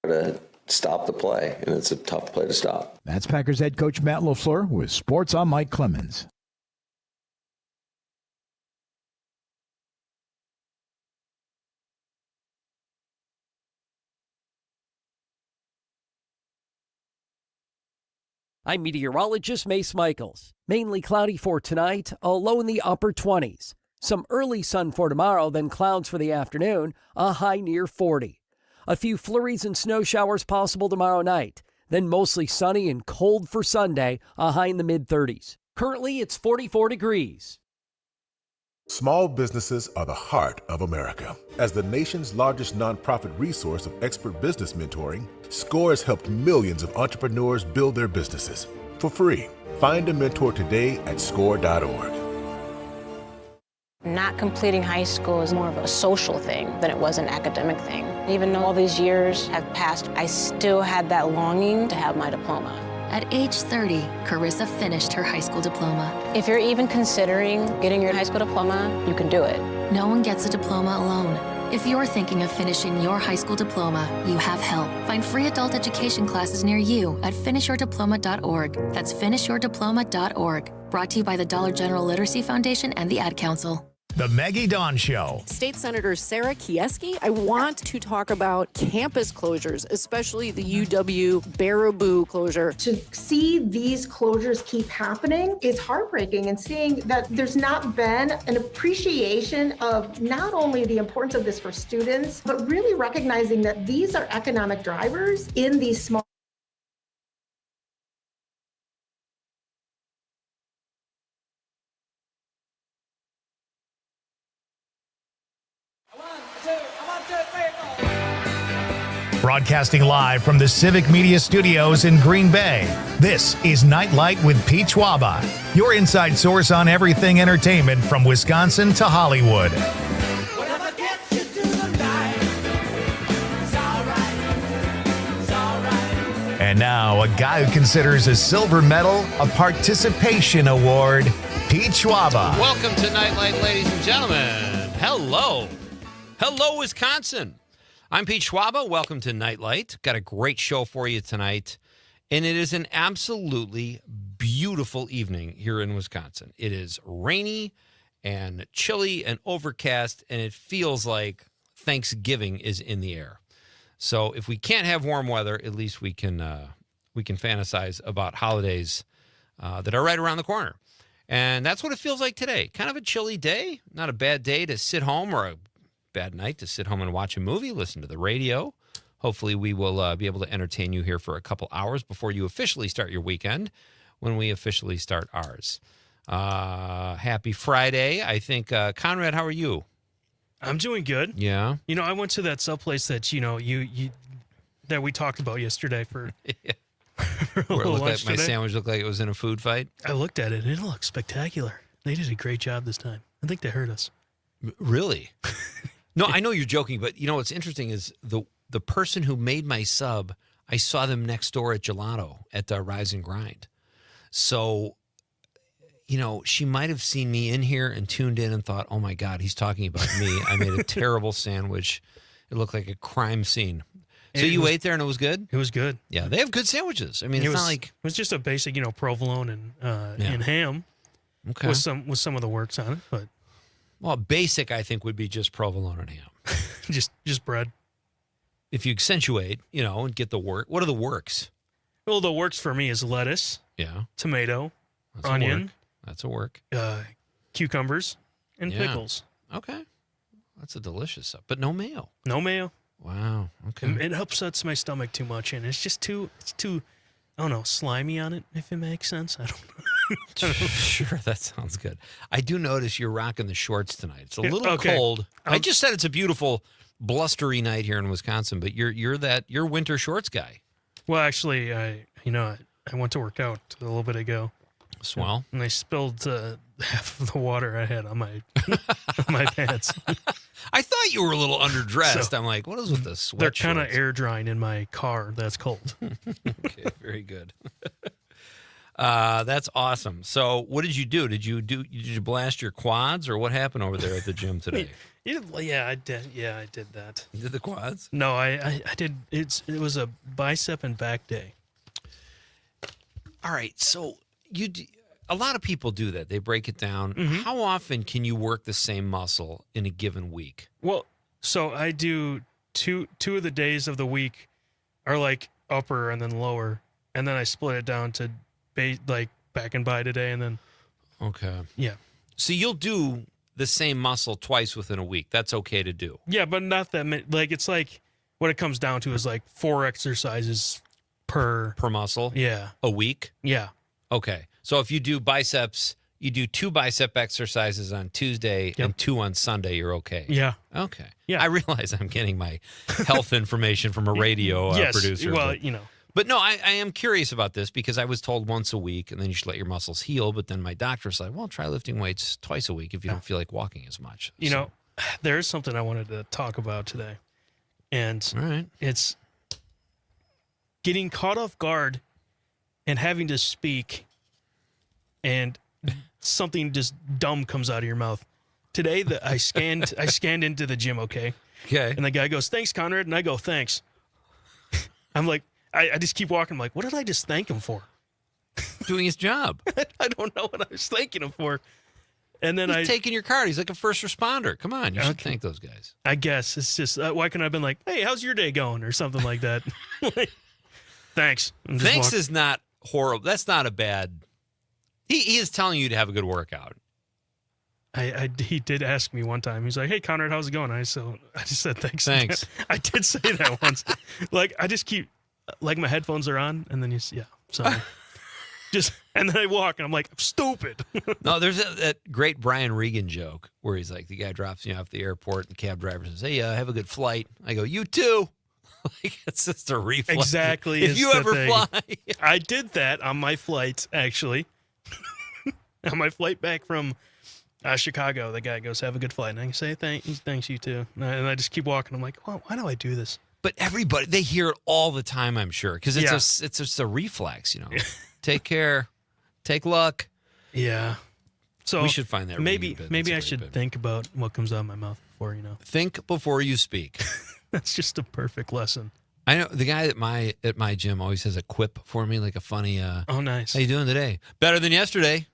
to stop the play, and it's a tough play to stop. That's Packers head coach Matt LaFleur with Sports on Mike Clemens. I'm meteorologist Mace Michaels. Mainly cloudy for tonight, a low in the upper 20s. Some early sun for tomorrow, then clouds for the afternoon, a high near 40. A few flurries and snow showers possible tomorrow night, then mostly sunny and cold for Sunday, a high in the mid-30s. Currently, it's 44 degrees. Small businesses are the heart of America. As the nation's largest nonprofit resource of expert business mentoring, SCORE has helped millions of entrepreneurs build their businesses for free. Find a mentor today at score.org. Not completing high school is more of a social thing than it was an academic thing. Even though all these years have passed, I still had that longing to have my diploma. At age 30, Carissa finished her high school diploma. If you're even considering getting your high school diploma, you can do it. No one gets a diploma alone. If you're thinking of finishing your high school diploma, you have help. Find free adult education classes near you at finishyourdiploma.org. That's finishyourdiploma.org. Brought to you by the Dollar General Literacy Foundation and the Ad Council. The Maggie Dawn Show. State Senator Sarah Kieski, I want to talk about campus closures, especially the UW Baraboo closure. To see these closures keep happening is heartbreaking, and seeing that there's not been an appreciation of not only the importance of this for students, but really recognizing that these are economic drivers in these small. Broadcasting live from the Civic Media Studios in Green Bay, this is Night Light with Pete Schwaba, your inside source on everything entertainment from Wisconsin to Hollywood. Whatever gets you through the night, it's all right. And now, a guy who considers a silver medal a participation award, Pete Schwaba. Welcome to Night Light, ladies and gentlemen. Hello. Hello, Wisconsin. I'm Pete Schwaba. Welcome to Night Light. Got a great show for you tonight. And it is an absolutely beautiful evening here in Wisconsin. It is rainy and chilly and overcast, and it feels like Thanksgiving is in the air. So if we can't have warm weather, at least we can fantasize about holidays that are right around the corner. And that's what it feels like today. Kind of a chilly day, not a bad day to sit home, or a bad night to sit home and watch a movie, listen to the radio. Hopefully we will be able to entertain you here for a couple hours before you officially start your weekend, when we officially start ours. Happy Friday. I think, Conrad, how are you? I'm doing good. Yeah. You know, I went to that sub place that, you that we talked about yesterday for, for a Where it little looked lunch like my today. sandwich looked like it was in a food fight. I looked at it and it looked spectacular. They did a great job this time. I think they heard us. Really? No, I know you're joking, but you know what's interesting is the person who made my sub, I saw them next door at Gelato at Rise and Grind. So, you know, she might have seen me in here and tuned in and thought, oh my God, he's talking about me. I made a terrible sandwich. It looked like a crime scene. So you ate there and it was good? It was good. Yeah, they have good sandwiches. I mean, it's not like it was just a basic, provolone and ham. Okay. With some of the works on it, but well, basic I think would be just provolone and ham. just bread. If you accentuate, and get the work. What are the works? Well, the works for me is lettuce, tomato, That's onion. That's a work. Cucumbers and pickles. Okay. That's a delicious stuff, but no mayo. No mayo. Wow. Okay. It upsets my stomach too much, and it's too, I don't know, slimy on it, if it makes sense. I don't know. Sure, that sounds good. I do notice you're rocking the shorts tonight. It's a little cold. I just said it's a beautiful, blustery night here in Wisconsin, but you're winter shorts guy. Well, actually, I went to work out a little bit ago. Swell. And I spilled half of the water I had on my my pants. I thought you were a little underdressed. I'm like, what is with the sweat? They're kind of air drying in my car. That's cold. Okay, very good. That's awesome. So what did you do? Did you blast your quads, or what happened over there at the gym today? Yeah, I did. Yeah, I did that. You did the quads? No, I did. It was a bicep and back day. All right. So a lot of people do that. They break it down. How often can you work the same muscle in a given week? Well, so I do two of the days of the week are like upper and then lower, and then I split it down to like back and by today, and then yeah. So you'll do the same muscle twice within a week. That's okay to do. Yeah, but not that many. Like it's like what it comes down to is like 4 exercises per muscle. Yeah, a week. Yeah. Okay. So if you do biceps, you do 2 bicep exercises on Tuesday and 2 on Sunday, you're okay. Yeah. Okay. Yeah. I realize I'm getting my health information from a radio producer. Well, But no, I am curious about this because I was told once a week and then you should let your muscles heal. But then my doctor said, well, try lifting weights twice a week if you don't feel like walking as much. You know, there's something I wanted to talk about today. And it's getting caught off guard and having to speak and something just dumb comes out of your mouth. Today, I scanned into the gym, okay? Okay. And the guy goes, thanks, Conrad. And I go, thanks. I'm like, I just keep walking. I'm like, what did I just thank him for? Doing his job. I don't know what I was thanking him for. And then He's taking your card. He's like a first responder. Come on, you should thank those guys. I guess it's just why couldn't I have been like, hey, how's your day going, or something like that? Thanks. Thanks is not horrible. That's not a bad. He is telling you to have a good workout. He did ask me one time. He's like, hey, Conrad, how's it going? I just said thanks. Thanks. I did say that once. Like I just keep like my headphones are on, and then so. And then I walk, and I'm like, I'm stupid. No, there's that great Brian Regan joke where he's like, the guy drops me off the airport, and the cab driver says, hey, have a good flight. I go, you too. Like, it's just a reflex. Exactly. If you ever fly. I did that on my flight, actually. On my flight back from Chicago, the guy goes, have a good flight. And I say, thanks, you too. And I just keep walking. I'm like, well, why do I do this? But everybody, they hear it all the time, I'm sure, because it's just a reflex, Take care. Take luck. Yeah. So we should find that. Maybe I should think about what comes out of my mouth before, Think before you speak. That's just a perfect lesson. I know the guy at my gym always has a quip for me, like a funny. Oh, nice. How you doing today? Better than yesterday.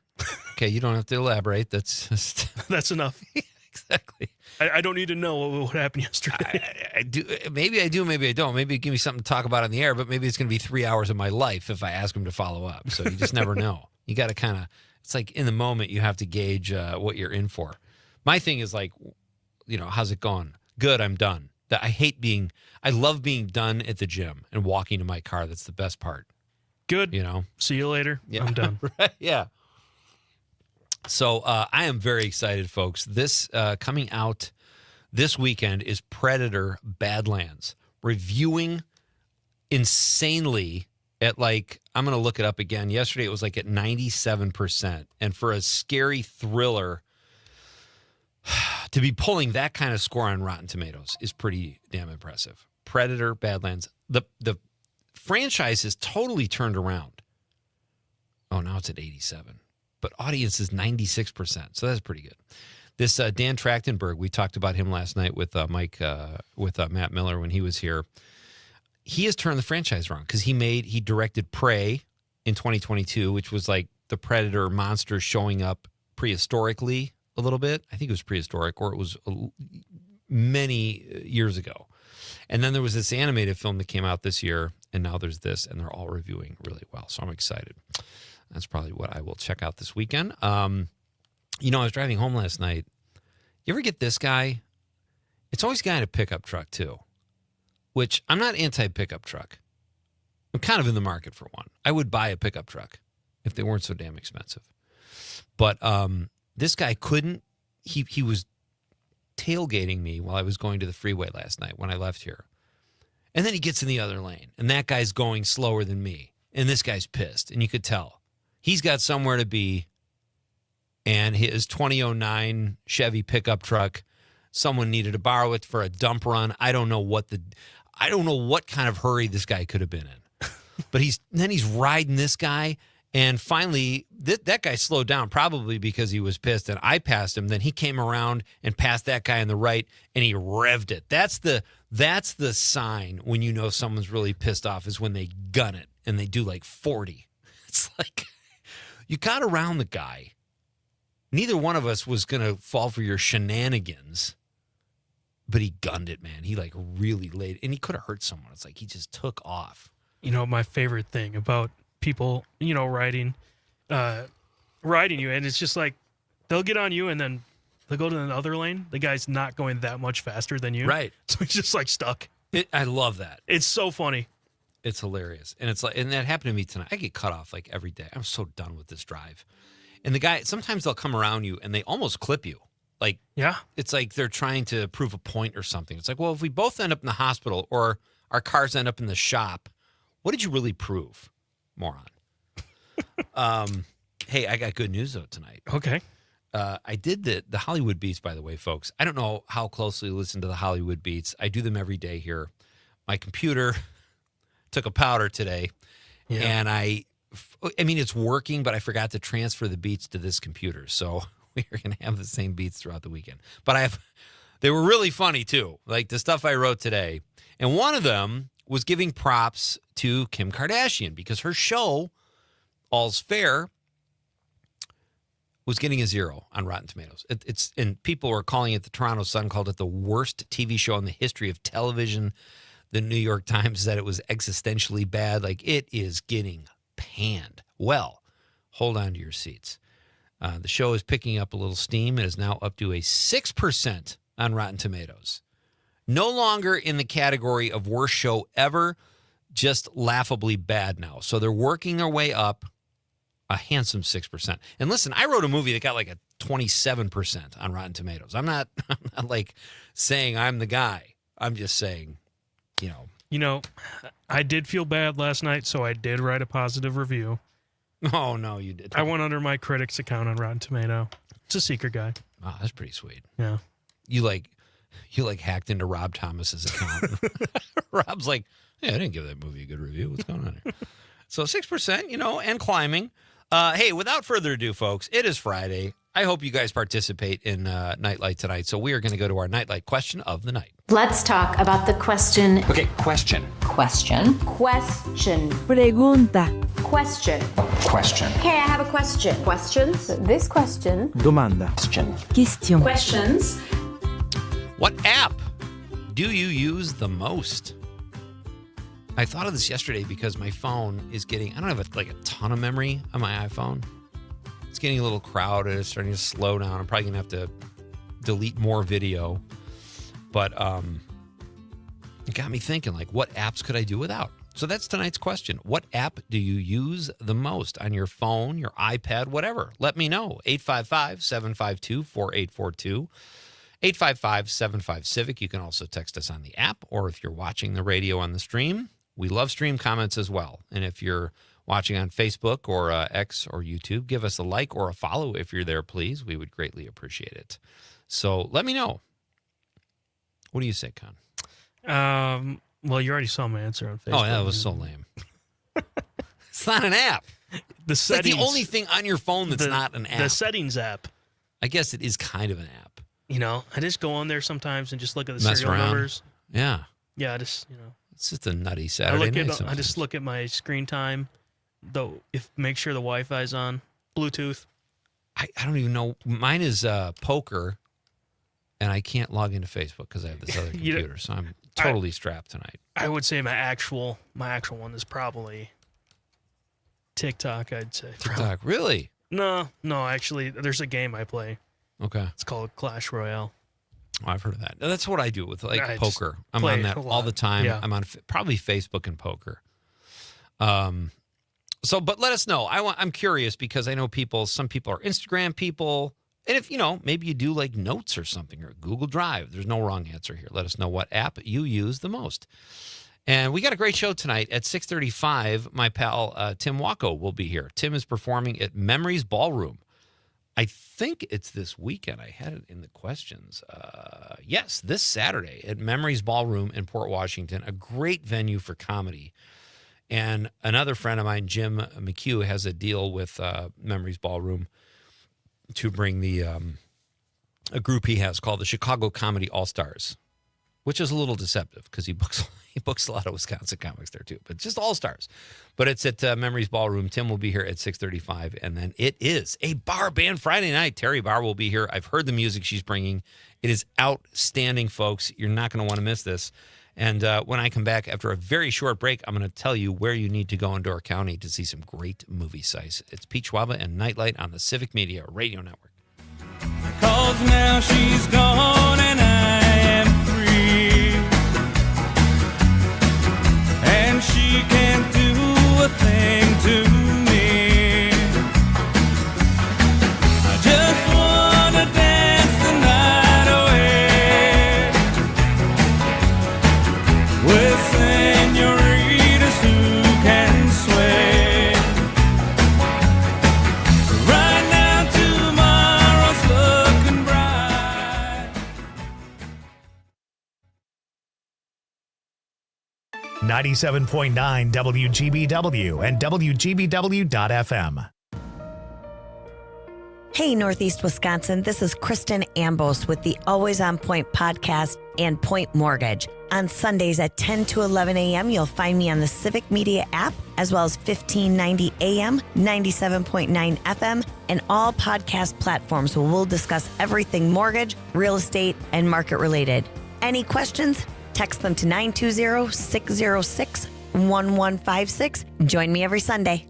Okay, you don't have to elaborate. That's just that's enough. Exactly. I don't need to know what happened yesterday. I do. Maybe I do. Maybe I don't. Maybe give me something to talk about on the air. But maybe it's going to be 3 hours of my life if I ask him to follow up. So you just never know. You got to kind of. It's like in the moment you have to gauge what you're in for. My thing is like, how's it going? Good. I'm done. I love being done at the gym and walking to my car. That's the best part. Good. See you later. Yeah. I'm done. Right? Yeah. So I am very excited, folks. This coming out this weekend is Predator Badlands, reviewing insanely at I'm going to look it up again. Yesterday it was at 97%. And for a scary thriller, to be pulling that kind of score on Rotten Tomatoes is pretty damn impressive. Predator Badlands. The franchise has totally turned around. Oh, now it's at 87. But audience is 96%, so that's pretty good. This Dan Trachtenberg, we talked about him last night with Matt Miller when he was here. He has turned the franchise around because he directed Prey in 2022, which was like the Predator monster showing up prehistorically a little bit. I think it was prehistoric, or it was many years ago. And then there was this animated film that came out this year, and now there's this, and they're all reviewing really well. So I'm excited. That's probably what I will check out this weekend. I was driving home last night. You ever get this guy? It's always a guy in a pickup truck, too, which I'm not anti-pickup truck. I'm kind of in the market for one. I would buy a pickup truck if they weren't so damn expensive. But this guy couldn't. He was tailgating me while I was going to the freeway last night when I left here. And then he gets in the other lane, and that guy's going slower than me. And this guy's pissed, and you could tell. He's got somewhere to be, and his 2009 Chevy pickup truck, someone needed to borrow it for a dump run. I don't know what kind of hurry this guy could have been in. But he's riding this guy And finally, that guy slowed down probably because he was pissed, and I passed him. Then he came around and passed that guy on the right, and he revved it. That's the sign when you know someone's really pissed off is when they gun it, and they do like 40. It's like you got around the guy. Neither one of us was going to fall for your shenanigans, but he gunned it, man. He like really laid, and he could have hurt someone. It's like he just took off. You know, my favorite thing about people, riding you, and it's just like they'll get on you and then they'll go to the other lane. The guy's not going that much faster than you, right? So he's just like stuck. I love that. It's so funny. It's hilarious, and and that happened to me tonight. I get cut off like every day. I'm so done with this drive. And the guy, sometimes they'll come around you and they almost clip you. Like, yeah, it's like they're trying to prove a point or something. It's like, well, if we both end up in the hospital or our cars end up in the shop, what did you really prove, moron? Hey, I got good news though tonight. Okay. I did the Hollywood Beats, by the way, folks. I don't know how closely you listen to the Hollywood Beats. I do them every day here. My computer took a powder today, and I mean, it's working, but I forgot to transfer the beats to this computer. So we are going to have the same beats throughout the weekend. But they were really funny too. Like the stuff I wrote today. And one of them was giving props to Kim Kardashian because her show, All's Fair, was getting a 0 on Rotten Tomatoes. And people were calling it, the Toronto Sun called it the worst TV show in the history of television. The New York Times said it was existentially bad. Like, it is getting panned. Well, hold on to your seats. The show is picking up a little steam. It is now up to a 6% on Rotten Tomatoes. No longer in the category of worst show ever, just laughably bad now. So they're working their way up a handsome 6%. And listen, I wrote a movie that got like a 27% on Rotten Tomatoes. I'm not like saying I'm the guy. I'm just saying, I did feel bad last night, so I did write a positive review. Oh, no, you did. I went under my critics account on Rotten Tomato. It's a secret guy. Oh, that's pretty sweet. Yeah. You hacked into Rob Thomas's account. Rob's like, hey, I didn't give that movie a good review. What's going on here? So 6%, and climbing. Hey, without further ado, folks, it is Friday. I hope you guys participate in Nightlight tonight. So we are going to go to our Nightlight question of the night. Let's talk about the question. Okay, question. Question. Question. Pregunta. Question. Question. Okay, I have a question. Questions? This question. Domanda. Question. Questions. What app do you use the most? I thought of this yesterday because my phone is getting, I don't have a ton of memory on my iPhone. It's getting a little crowded. It's starting to slow down. I'm probably going to have to delete more video. But it got me thinking, what apps could I do without? So that's tonight's question. What app do you use the most on your phone, your iPad, whatever? Let me know. 855-752-4842. 855-75-CIVIC. You can also text us on the app, or if you're watching the radio on the stream, we love stream comments as well. And if you're watching on Facebook or X or YouTube, give us a like or a follow if you're there, please. We would greatly appreciate it. So let me know. What do you say, Con? Well, you already saw my answer on Facebook. Oh, yeah, that was so lame. It's not an app. It's like the only thing on your phone that's not an app. The settings app. I guess it is kind of an app. I just go on there sometimes and just look at the Mess serial around. numbers. Yeah. Yeah, I just, It's just a nutty Saturday night. I just look at my screen time, make sure the Wi-Fi's on, Bluetooth. I don't even know. Mine is poker, and I can't log into Facebook because I have this other computer, so I'm totally strapped tonight. I would say my actual one is probably TikTok, I'd say. TikTok, really? No, actually, there's a game I play. Okay. It's called Clash Royale. Oh, I've heard of that. That's what I do with poker. I'm play on that all the time. Yeah. I'm on probably Facebook and poker. But let us know. I'm curious because I know some people are Instagram people. And if, maybe you do notes or something or Google Drive, there's no wrong answer here. Let us know what app you use the most. And we got a great show tonight at 6:35. My pal Tim Wacko will be here. Tim is performing at Memories Ballroom. I think it's this weekend. I had it in the questions. Yes, this Saturday at Memories Ballroom in Port Washington, a great venue for comedy. And another friend of mine, Jim McHugh, has a deal with Memories Ballroom to bring a group he has called the Chicago Comedy All-Stars, which is a little deceptive because he books a lot of Wisconsin comics there too, but just all-stars. But it's at Memories Ballroom. Tim will be here at 6:35, and then it is a Barr Band Friday night. Terry Barr will be here. I've heard the music she's bringing. It is outstanding, folks. You're not going to want to miss this. And when I come back after a very short break, I'm going to tell you where you need to go in Door County to see some great movie sites. It's Pete Schwaba and Nite Lite on the Civic Media Radio Network. 'Cause now she's gone and I am free, and she can't do a thing to me. I just wanna dance the night away with senoritas who can sway. Right now tomorrow's looking bright. 97.9 WGBW and WGBW.FM. Hey, Northeast Wisconsin, this is Kristen Ambos with the Always On Point podcast and Point Mortgage. On Sundays at 10 to 11 a.m., you'll find me on the Civic Media app, as well as 1590 AM, 97.9 FM, and all podcast platforms where we'll discuss everything mortgage, real estate, and market related. Any questions? Text them to 920-606-1156. Join me every Sunday.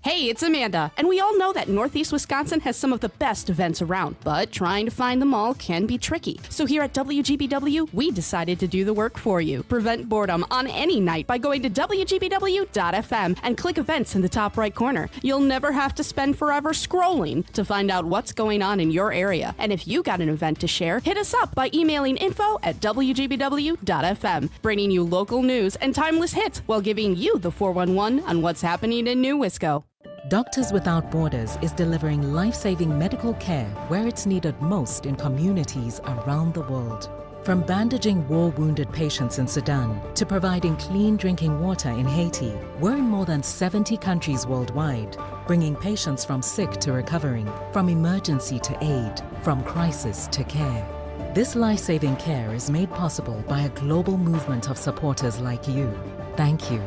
Hey, it's Amanda, and we all know that Northeast Wisconsin has some of the best events around, but trying to find them all can be tricky. So here at WGBW, we decided to do the work for you. Prevent boredom on any night by going to WGBW.FM and click events in the top right corner. You'll never have to spend forever scrolling to find out what's going on in your area. And if you got an event to share, hit us up by emailing info@WGBW.FM, bringing you local news and timeless hits while giving you the 411 on what's happening in New Wisco. Doctors Without Borders is delivering life-saving medical care where it's needed most in communities around the world. From bandaging war-wounded patients in Sudan to providing clean drinking water in Haiti, we're in more than 70 countries worldwide, bringing patients from sick to recovering, from emergency to aid, from crisis to care. This life-saving care is made possible by a global movement of supporters like you. Thank you.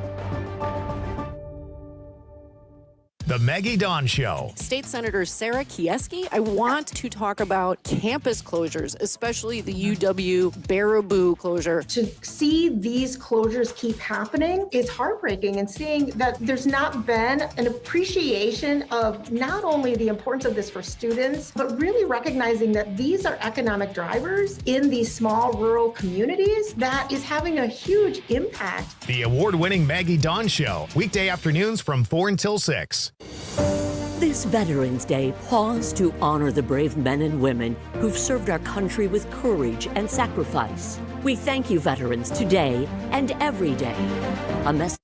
The Maggie Dawn Show. State Senator Sarah Kieski, I want to talk about campus closures, especially the UW Baraboo closure. To see these closures keep happening is heartbreaking, and seeing that there's not been an appreciation of not only the importance of this for students, but really recognizing that these are economic drivers in these small rural communities that is having a huge impact. The award-winning Maggie Dawn Show. Weekday afternoons from 4 until 6. This Veterans Day, pause to honor the brave men and women who've served our country with courage and sacrifice. We thank you, veterans, today and every day. A message.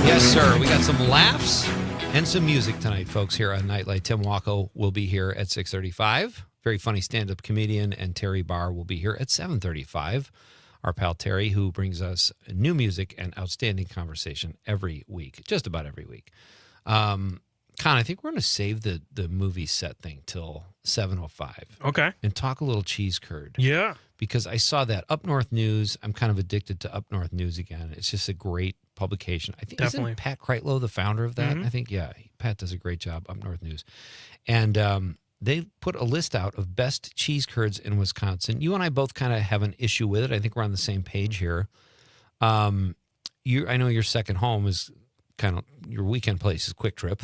Yes, sir. We got some laughs and some music tonight, folks, here on Nite Lite. Tim Wacko will be here at 6:35. Very funny stand-up comedian, and Terry Barr will be here at 7:35. Our pal Terry, who brings us new music and outstanding conversation every week, just about every week. Con, I think we're going to save the movie set thing till 7:05. Okay. And talk a little cheese curd. Yeah. Because I saw that Up North News. I'm kind of addicted to Up North News again. It's just a great publication. I think Definitely. Isn't Pat Kreitlow the founder of that? Mhm. I think, yeah. Pat does a great job, Up North News. And they put a list out of best cheese curds in Wisconsin. You and I both kind of have an issue with it. I think we're on the same page here. I know your second home is kind of your weekend place is Quick Trip.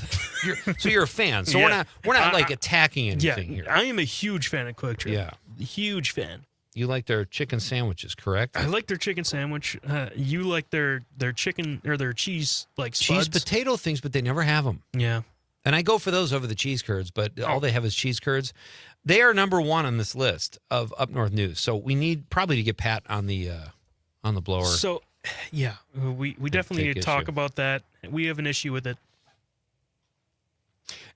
So you're a fan. So Yeah. we're not like attacking anything here. I am a huge fan of Quick Trip. Yeah. Huge fan. You like their chicken sandwiches, correct? I like their chicken sandwich. You like their chicken or their cheese like Cheese spuds. potato things, but they never have them. Yeah. And I go for those over the cheese curds, but all they have is cheese curds. They are number one on this list of Up North news. So we need probably to get Pat on the blower. So, yeah, we definitely need to talk about that. We have an issue with it.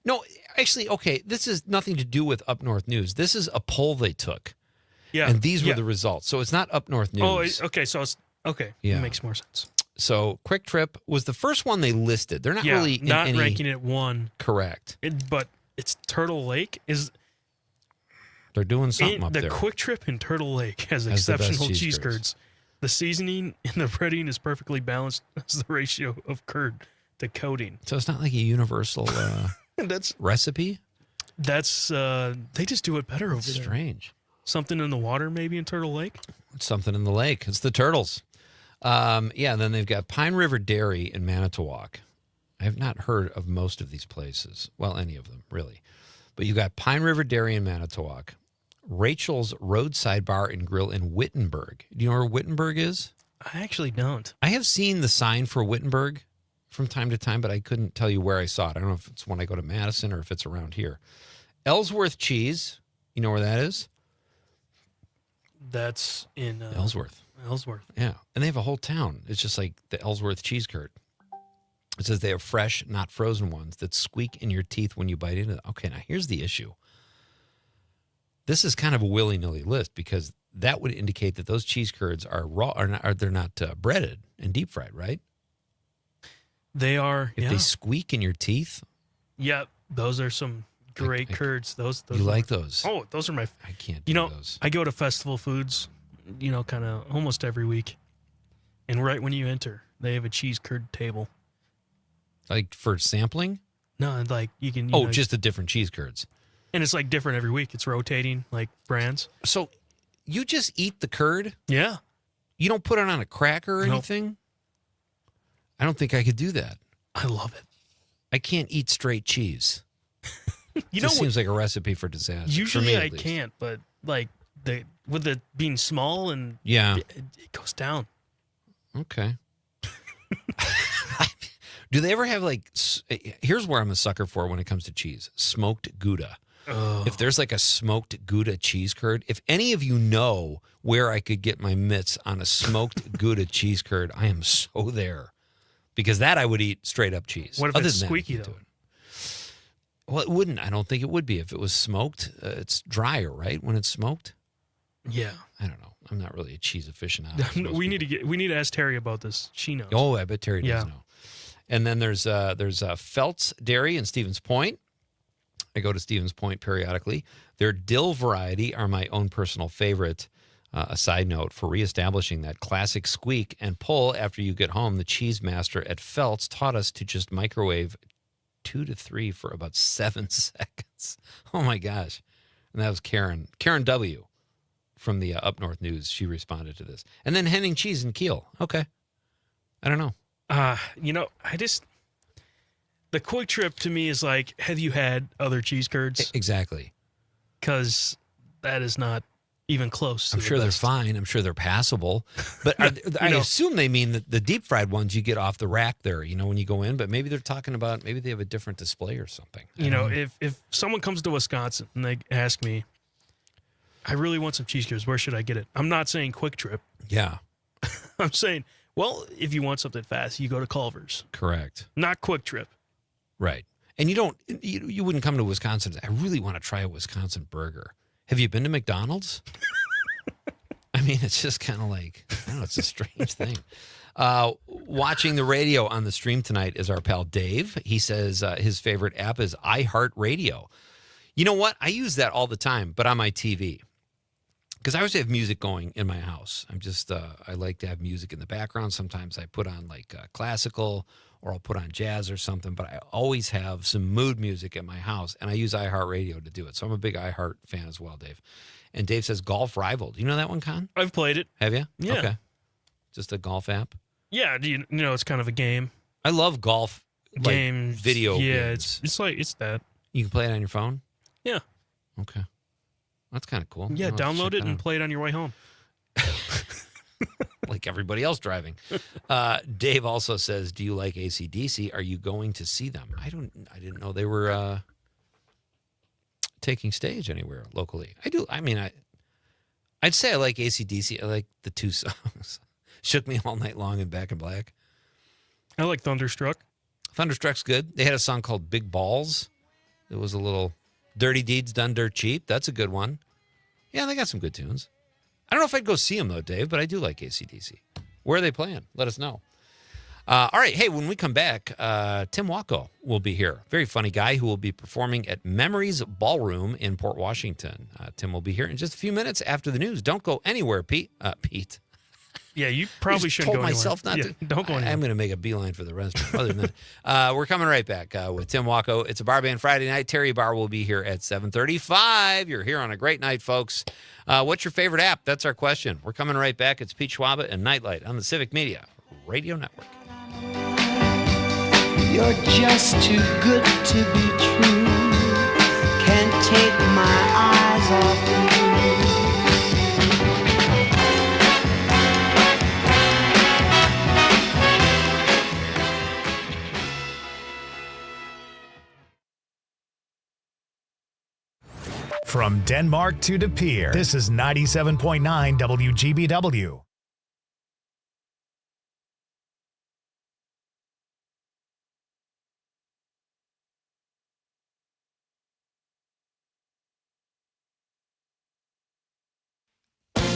No, actually, okay, this is nothing to do with Up North news. This is a poll they took. Yeah. And these were the results. So it's not Up North news. Oh, okay. So it's okay. Yeah. It makes more sense. So Quick Trip was the first one they listed. They're not really not in any, ranking it one. Correct. But it's Turtle Lake is. They're doing something up the there. Quick Trip in Turtle Lake has the best exceptional cheese cheese curds. curds. The seasoning and the breading is perfectly balanced as the ratio of curd to coating. So it's not like a universal That's recipe? That's they just do it better over there. Strange. Something in the water maybe in Turtle Lake? It's something in the lake. It's the turtles. Yeah, and then they've got Pine River Dairy in Manitowoc. I have not heard of most of these places. Well, any of them, really. But you've got Pine River Dairy in Manitowoc. Rachel's Roadside Bar and Grill in Wittenberg. Do you know where Wittenberg is? I actually don't. I have seen the sign for Wittenberg from time to time, but I couldn't tell you where I saw it. I don't know if it's when I go to Madison or if it's around here. Ellsworth Cheese. You know where that is? That's in Ellsworth. Ellsworth. Yeah. And they have a whole town. It's just like the Ellsworth cheese curd. It says they have fresh, not frozen ones that squeak in your teeth when you bite into them. Okay, now here's the issue. This is kind of a willy-nilly list because that would indicate that those cheese curds are raw, they're not breaded and deep fried, right? They are. If they squeak in your teeth. Yeah, those are some great curds. Those you like those? Oh, those are my. I can't. You know, those. I go to Festival Foods, kind of almost every week, and right when you enter, they have a cheese curd table. Like for sampling? No, like you can. Just the different cheese curds. And it's like different every week. It's rotating, like brands. So you just eat the curd? Yeah. You don't put it on a cracker or anything? I don't think I could do that. I love it. I can't eat straight cheese. Seems like a recipe for disaster. Usually for me, I at least. can't, but like with it being small and it goes down. Okay. Do they ever have here's where I'm a sucker for when it comes to cheese, smoked Gouda. Oh. If there's like a smoked Gouda cheese curd, if any of you know where I could get my mitts on a smoked Gouda cheese curd, I am so there. Because that I would eat straight up cheese. What if Other it's than that, squeaky I can't though? do it. Well, it wouldn't. I don't think it would be. If it was smoked, it's drier, right? When it's smoked? Yeah. I don't know. I'm not really a cheese aficionado. we need to ask Terry about this. She knows. Oh, I bet Terry does know. And then there's Felt's Dairy in Stevens Point. I go to Stevens Point periodically. Their dill variety are my own personal favorite. A side note, for reestablishing that classic squeak and pull after you get home, the cheese master at Felt's taught us to just microwave 2 to 3 for about 7 seconds. Oh, my gosh. And that was Karen W. from the Up North News. She responded to this. And then Henning Cheese in Kiel. Okay. I don't know. The Quick Trip to me is like, have you had other cheese curds? Exactly. Because that is not even close. I'm sure they're fine. I'm sure they're passable. But I assume they mean that the deep fried ones you get off the rack there, when you go in. But maybe they're talking about, maybe they have a different display or something. If someone comes to Wisconsin and they ask me, I really want some cheese curds, where should I get it? I'm not saying Quick Trip. Yeah. I'm saying, well, if you want something fast, you go to Culver's. Correct. Not Quick Trip. Right. And you wouldn't come to Wisconsin. I really want to try a Wisconsin burger. Have you been to McDonald's? I mean, it's just kind of like, I don't know, it's a strange thing. Watching the radio on the stream tonight is our pal Dave. He says his favorite app is iHeartRadio. You know what? I use that all the time, but on my TV. Because I always have music going in my house. I like to have music in the background. Sometimes I put on classical or I'll put on jazz or something, but I always have some mood music at my house, and I use iHeartRadio to do it. So I'm a big iHeart fan as well, Dave. And Dave says Golf Rival. Do you know that one, Con? I've played it. Have you? Yeah. Okay. Just a golf app? Yeah, it's kind of a game. I love golf games, video games. Yeah, it's that. You can play it on your phone? Yeah. Okay. That's kind of cool. Yeah, download it and play it on your way home. like everybody else driving. Dave also says, do you like AC/DC? Are you going to see them? I didn't know they were taking stage anywhere locally. I do. I mean, I'd say I like AC/DC. I like the two songs. Shook Me All Night Long and Back in Black. I like Thunderstruck. Thunderstruck's good. They had a song called Big Balls. It was a little Dirty Deeds Done Dirt Cheap. That's a good one. Yeah, they got some good tunes. I don't know if I'd go see them, though, Dave, but I do like AC/DC. Where are they playing? Let us know. All right. Hey, when we come back, Tim Wacko will be here. Very funny guy who will be performing at Memories Ballroom in Port Washington. Tim will be here in just a few minutes after the news. Don't go anywhere, Pete. Pete. Yeah, you probably shouldn't go myself anywhere. not to. Don't go anywhere. I'm going to make a beeline for the restroom. Other than that, we're coming right back with Tim Wacko. It's a Bar Band Friday night. Terry Barr will be here at 7:35. You're here on a great night, folks. What's your favorite app? That's our question. We're coming right back. It's Pete Schwaba and Nite Light on the Civic Media Radio Network. You're just too good to be true. Can't take my eyes off you. From Denmark to De Pere, this is 97.9 WGBW.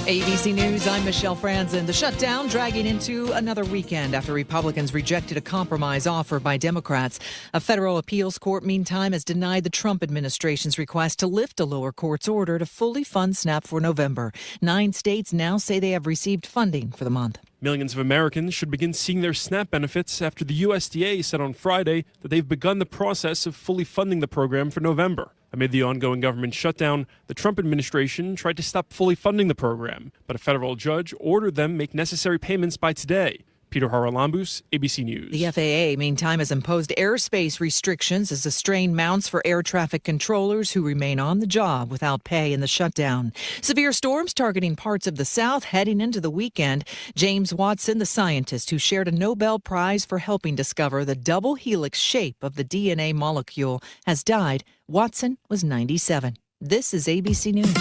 ABC News, I'm Michelle Franzen. The shutdown dragging into another weekend after Republicans rejected a compromise offer by Democrats. A federal appeals court, meantime, has denied the Trump administration's request to lift a lower court's order to fully fund SNAP for November. 9 states now say they have received funding for the month. Millions of Americans should begin seeing their SNAP benefits after the USDA said on Friday that they've begun the process of fully funding the program for November. Amid the ongoing government shutdown, the Trump administration tried to stop fully funding the program, but a federal judge ordered them make necessary payments by today. Peter Haralambous, ABC News. The FAA, meantime, has imposed airspace restrictions as the strain mounts for air traffic controllers who remain on the job without pay in the shutdown. Severe storms targeting parts of the South heading into the weekend. James Watson, the scientist who shared a Nobel Prize for helping discover the double helix shape of the DNA molecule, has died. Watson was 97. This is ABC News.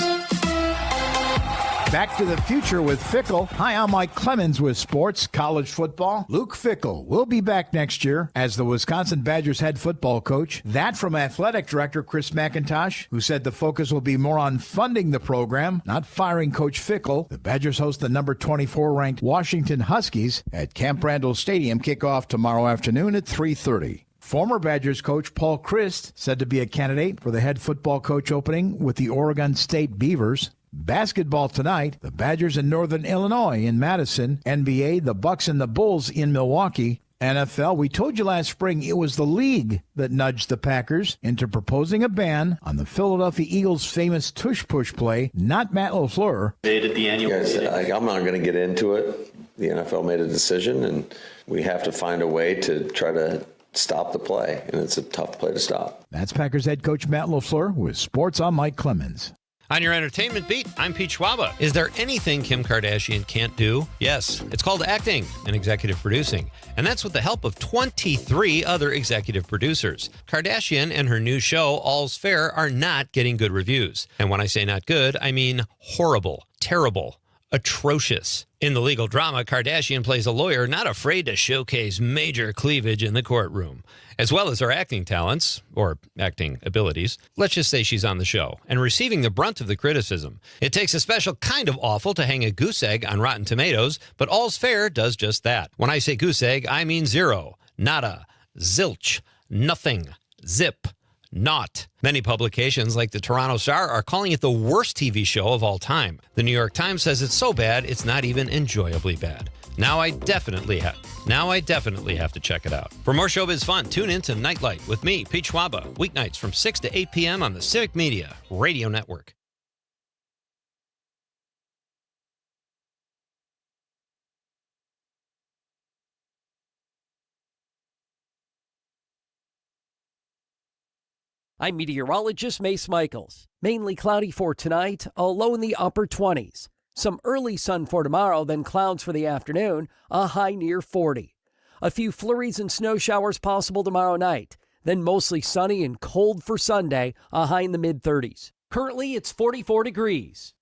Back to the future with Fickle. Hi, I'm Mike Clemens with sports, college football. Luke Fickle will be back next year as the Wisconsin Badgers head football coach. That from athletic director Chris McIntosh, who said the focus will be more on funding the program, not firing Coach Fickle. The Badgers host the number 24 ranked Washington Huskies at Camp Randall Stadium. Kickoff tomorrow afternoon at 3:30. Former Badgers coach Paul Christ said to be a candidate for the head football coach opening with the Oregon State Beavers. Basketball tonight, the Badgers in Northern Illinois in Madison. NBA, the Bucks and the Bulls in Milwaukee. NFL, we told you last spring it was the league that nudged the Packers into proposing a ban on the Philadelphia Eagles' famous tush-push play, not Matt LaFleur. I'm not going to get into it. The NFL made a decision, and we have to find a way to try to stop the play, and it's a tough play to stop. That's Packers head coach Matt LaFleur with Sports on Mike Clemens. On your entertainment beat, I'm Pete Schwaba. Is there anything Kim Kardashian can't do? Yes. It's called acting and executive producing. And that's with the help of 23 other executive producers. Kardashian and her new show, All's Fair, are not getting good reviews. And when I say not good, I mean horrible, terrible, atrocious. In the legal drama, Kardashian plays a lawyer not afraid to showcase major cleavage in the courtroom. As well as her acting talents, or acting abilities, let's just say she's on the show, and receiving the brunt of the criticism. It takes a special kind of awful to hang a goose egg on Rotten Tomatoes, but All's Fair does just that. When I say goose egg, I mean zero, nada, zilch, nothing, zip, naught. Many publications like the Toronto Star are calling it the worst TV show of all time. The New York Times says it's so bad, it's not even enjoyably bad. Now I definitely have to check it out. For more showbiz fun, tune in to Nite Light with me, Pete Schwaba, weeknights from 6 to 8 p.m. on the Civic Media Radio Network. I'm meteorologist Mace Michaels. Mainly cloudy for tonight, a low in the upper 20s. Some early sun for tomorrow, then clouds for the afternoon, a high near 40. A few flurries and snow showers possible tomorrow night, then mostly sunny and cold for Sunday, a high in the mid-30s. Currently, it's 44 degrees.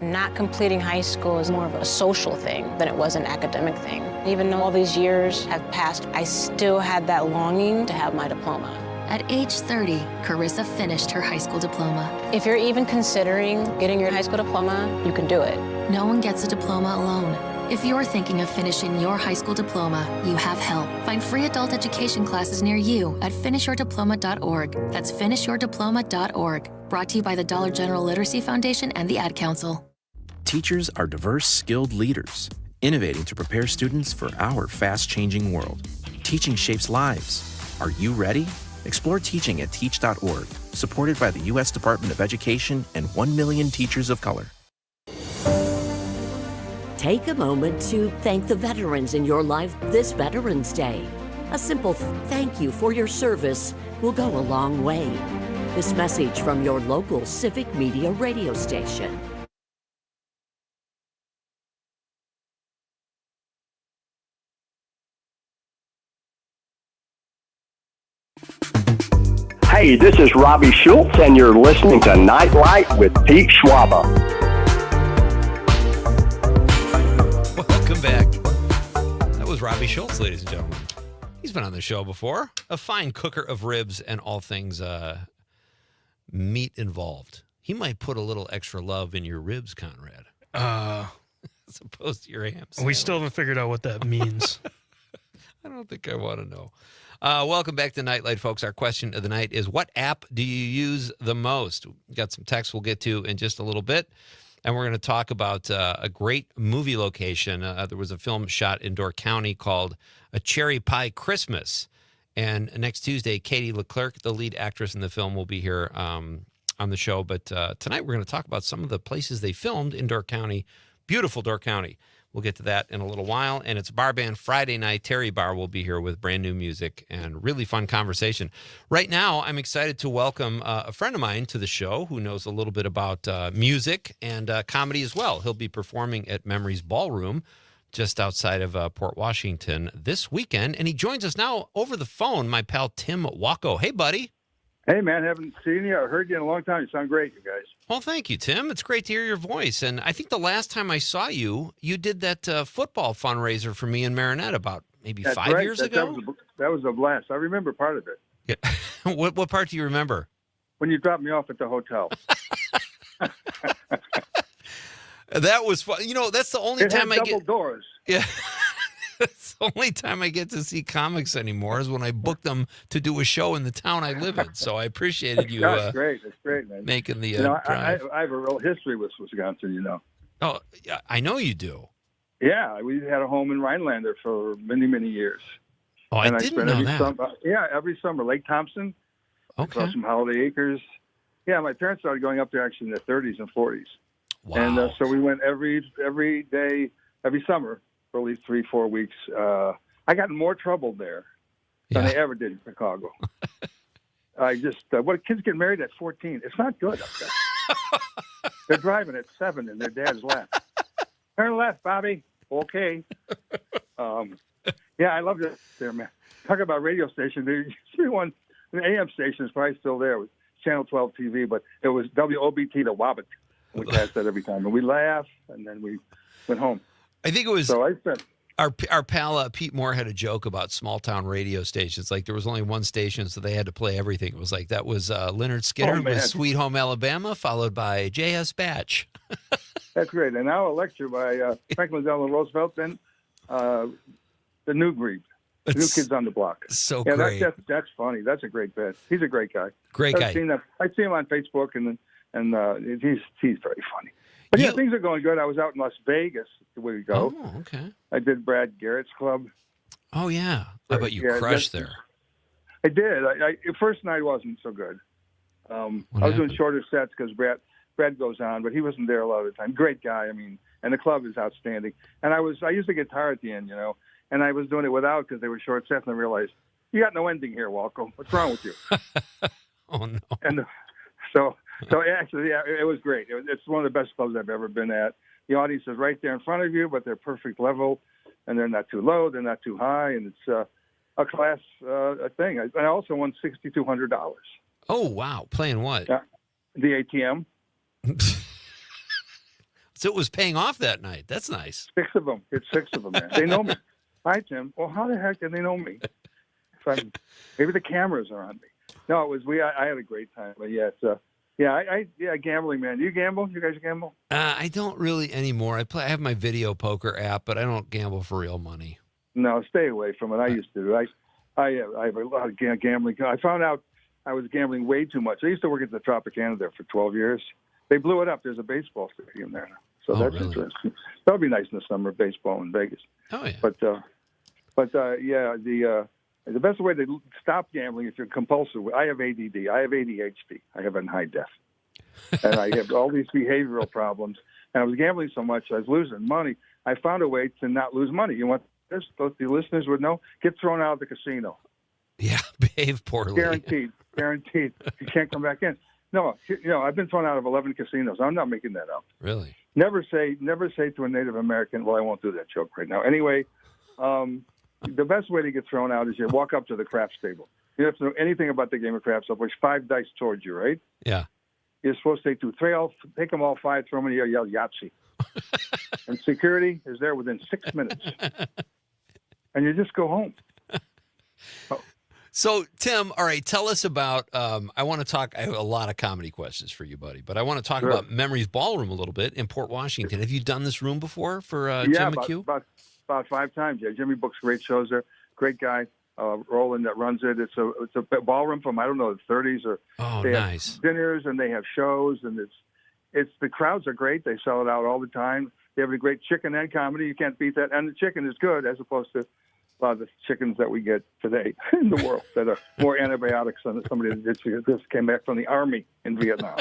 Not completing high school is more of a social thing than it was an academic thing. Even though all these years have passed, I still had that longing to have my diploma. At age 30, Carissa finished her high school diploma. If you're even considering getting your high school diploma, you can do it. No one gets a diploma alone. If you're thinking of finishing your high school diploma, you have help. Find free adult education classes near you at finishyourdiploma.org. That's finishyourdiploma.org. Brought to you by the Dollar General Literacy Foundation and the Ad Council. Teachers are diverse, skilled leaders, innovating to prepare students for our fast-changing world. Teaching shapes lives. Are you ready? Explore teaching at teach.org, supported by the U.S. Department of Education and 1 million teachers of color. Take a moment to thank the veterans in your life this Veterans Day. A simple thank you for your service will go a long way. This message from your local civic media radio station. Hey, this is Robbie Schultz, and you're listening to Night Light with Pete Schwaba. Welcome back. That was Robbie Schultz, ladies and gentlemen. He's been on the show before. A fine cooker of ribs and all things meat involved. He might put a little extra love in your ribs, Conrad. As opposed to your ham sandwich. We still haven't figured out what that means. I don't think I want to know. Welcome back to Nightlight, folks. Our question of the night is, what app do you use the most? We've got some text we'll get to in just a little bit. And we're going to talk about a great movie location. There was a film shot in Door County called A Cherry Pie Christmas. And next Tuesday, Katie Leclerc, the lead actress in the film, will be here on the show. But tonight we're going to talk about some of the places they filmed in Door County. Beautiful Door County. We'll get to that in a little while. And it's Bar Band Friday night. Terry Barr will be here with brand new music and really fun conversation. Right now, I'm excited to welcome a friend of mine to the show who knows a little bit about music and comedy as well. He'll be performing at Memories Ballroom just outside of Port Washington this weekend. And he joins us now over the phone, my pal Tim Wacko. Hey, buddy. Hey, man, haven't seen you or heard you in a long time. You sound great, you guys. Well, thank you, Tim. It's great to hear your voice. And I think the last time I saw you, you did that football fundraiser for me and Marinette about maybe That's 5 right. years ago. That was a blast. I remember part of it. Yeah. What part do you remember? When you dropped me off at the hotel. That was fun. You know, that's the only It had time I double get doors. Yeah. That's the only time I get to see comics anymore is when I book them to do a show in the town I live in. So I appreciated you That's great. That's great, man. making the You know, drive. I have a real history with Wisconsin, you know. Oh, yeah, I know you do. Yeah, we had a home in Rhinelander for many, many years. Oh, I didn't spent know every that. Summer, every summer, Lake Thompson. Okay. Across from Holiday Acres. Yeah, my parents started going up there actually in their 30s and 40s. Wow. And so we went every day, every summer for at least 3-4 weeks. I got in more trouble there than I ever did in Chicago. I just, what kids get married at 14? It's not good up there. They're driving at 7 and their dad's left. Turn left, Bobby. Okay. Yeah, I loved it there, man. Talk about radio station. There used to be one, an AM station is probably still there. It was Channel 12 TV, but it was WOBT to Wabbit. We passed that every time. And we laughed, and then we went home. I think it was So I spent our pal Pete Moore had a joke about small town radio stations. Like there was only one station, so they had to play everything. It was like that was Leonard Skinner with Sweet Home Alabama, followed by J.S. Batch. That's great. And now a lecture by Franklin Delano Roosevelt, then the New Breed, New Kids on the Block. So yeah, great. That's funny. That's a great bet. He's a great guy. Great guy. I see him on Facebook, and he's very funny. But yeah, things are going good. I was out in Las Vegas a week ago. Oh, okay. I did Brad Garrett's club. Oh, yeah. I bet you crushed there. I did. First night wasn't so good. I was doing shorter sets because Brad goes on, but he wasn't there a lot of the time. Great guy, I mean, and the club is outstanding. And I used the guitar at the end, you know, and I was doing it without because they were short sets, and I realized, you got no ending here, Walco. What's wrong with you? Oh, no. And so So actually, yeah, it was great. It's one of the best clubs I've ever been at. The audience is right there in front of you, but they're perfect level, and they're not too low, they're not too high, and it's a class thing. I also won $6,200. Oh, wow. Playing what? The ATM. So it was paying off that night. That's nice. 6 of them. It's 6 of them, man. They know me. Hi, Tim. Well, how the heck did they know me? Maybe the cameras are on me. No, it was I had a great time. But yeah, it's gambling, man. You gamble? You guys gamble? I don't really anymore. I have my video poker app, but I don't gamble for real money. No, stay away from it. I used to. I have a lot of gambling. I found out I was gambling way too much. I used to work at the Tropicana there for 12 years. They blew it up. There's a baseball stadium there now. So that's really? Interesting. That would be nice in the summer, baseball in Vegas. Oh, yeah. But the best way to stop gambling if you're compulsive. I have ADD. I have ADHD. I have it in high def. And I have all these behavioral problems. And I was gambling so much, I was losing money. I found a way to not lose money. You want this? Both the listeners would know. Get thrown out of the casino. Yeah, behave poorly. Guaranteed. You can't come back in. No, I've been thrown out of 11 casinos. I'm not making that up. Really? Never say to a Native American, well, I won't do that joke right now. Anyway, the best way to get thrown out is you walk up to the craps table. You don't have to know anything about the game of craps. I'll push 5 dice towards you, right? Yeah. You're supposed to take them all 5, throw them in, yell Yahtzee. And security is there within 6 minutes. And you just go home. So, Tim, all right, tell us about, I want to talk, I have a lot of comedy questions for you, buddy, but I want to talk about Memories Ballroom a little bit in Port Washington. Have you done this room before for Jim McHugh? About 5 times. Yeah, Jimmy books great shows there. Great guy, Roland that runs it. It's a ballroom from, I don't know, the 30s. They nice. have dinners and they have shows, and it's the crowds are great. They sell it out all the time. They have a great chicken and comedy. You can't beat that. And the chicken is good as opposed to a lot of the chickens that we get today in the world that are more antibiotics than somebody that just came back from the army in Vietnam.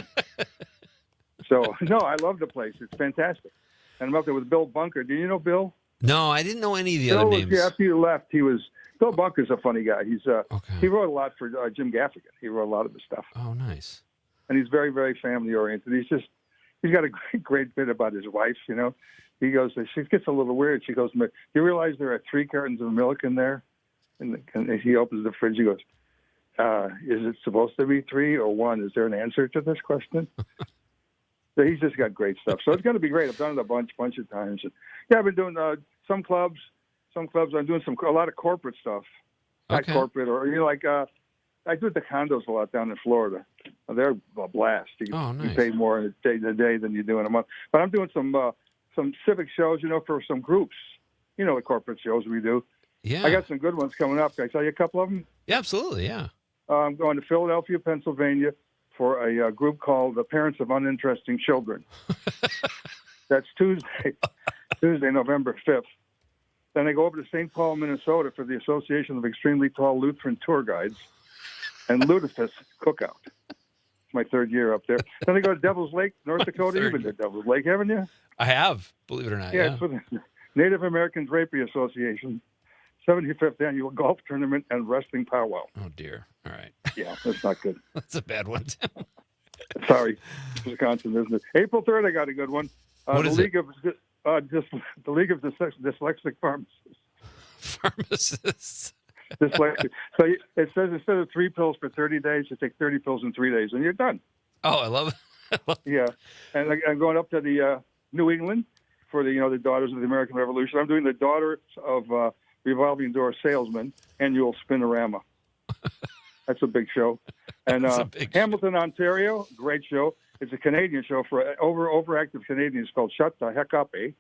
So, no, I love the place. It's fantastic. And I'm up there with Bill Bunker. Do you know Bill? No, I didn't know any of the other names. Yeah, after you left, Bill Bunker's a funny guy. He wrote a lot for Jim Gaffigan. He wrote a lot of the stuff. Oh, nice. And he's very, very family oriented. He's got a great bit about his wife, you know. He goes, she gets a little weird. She goes, you realize there are 3 cartons of milk in there? And he opens the fridge. He goes, is it supposed to be 3 or 1? Is there an answer to this question? So he's just got great stuff. So it's going to be great. I've done it a bunch of times. And I've been doing some clubs. I'm doing a lot of corporate stuff. Not corporate, or I do the condos a lot down in Florida. They're a blast. Nice. You pay more in a day than you do in a month. But I'm doing some civic shows, for some groups. The corporate shows we do. Yeah. I got some good ones coming up. Can I tell you a couple of them? Yeah, absolutely, yeah. I'm going to Philadelphia, Pennsylvania for a group called the Parents of Uninteresting Children. That's Tuesday, November 5th. Then I go over to St. Paul, Minnesota for the Association of Extremely Tall Lutheran Tour Guides and Lutefisk Cookout. It's my 3rd year up there. Then I go to Devil's Lake, North Dakota. You've been to Devil's Lake, haven't you? I have, believe it or not. Yeah, it's for the Native American Drapery Association, 75th Annual Golf Tournament and Wrestling Powwow. Oh, dear. All right. Yeah, that's not good. That's a bad one, Tim. Sorry, Wisconsin, isn't it? April 3rd, I got a good one. What is it? The League of Dyslexic Pharmacists. Pharmacists. Dyslexic. So it says instead of 3 pills for 30 days, you take 30 pills in 3 days, and you're done. Oh, I love it. Yeah, and I'm going up to the New England for the Daughters of the American Revolution. I'm doing the Daughters of Revolving Door Salesman annual Spinorama. That's a big show. And Hamilton, Ontario, great show. It's a Canadian show for overactive Canadians called Shut the Heck Up, eh?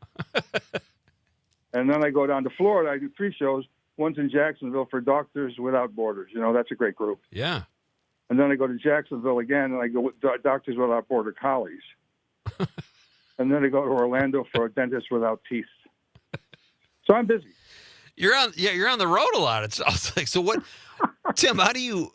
And then I go down to Florida. I do 3 shows. One's in Jacksonville for Doctors Without Borders. That's a great group. Yeah. And then I go to Jacksonville again, and I go with Doctors Without Border Collies. And then I go to Orlando for Dentists Without Teeth. So I'm busy. You're on the road a lot. It sounds like. So what, Tim? How do you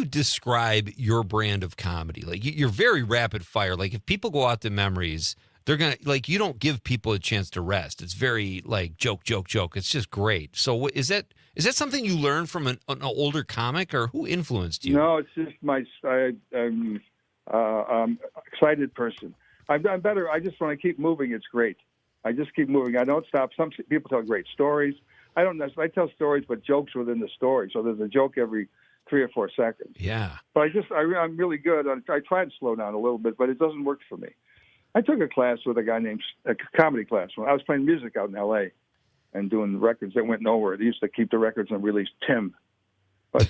describe your brand of comedy? Like you're very rapid fire. Like if people go out to Memories, they're gonna you don't give people a chance to rest. It's very like joke. It's just great. So is that something you learned from an older comic, or who influenced you? No, it's just excited person. I'm better. I just, when I keep moving, it's great. I just keep moving. I don't stop. Some people tell great stories. I don't necessarily. I tell stories, but jokes within the story. So there's a joke every 3 or 4 seconds. Yeah. But I'm really good. I try to slow down a little bit, but it doesn't work for me. I took a class with a guy named a comedy class when I was playing music out in L.A. and doing records that went nowhere. They used to keep the records and release Tim. But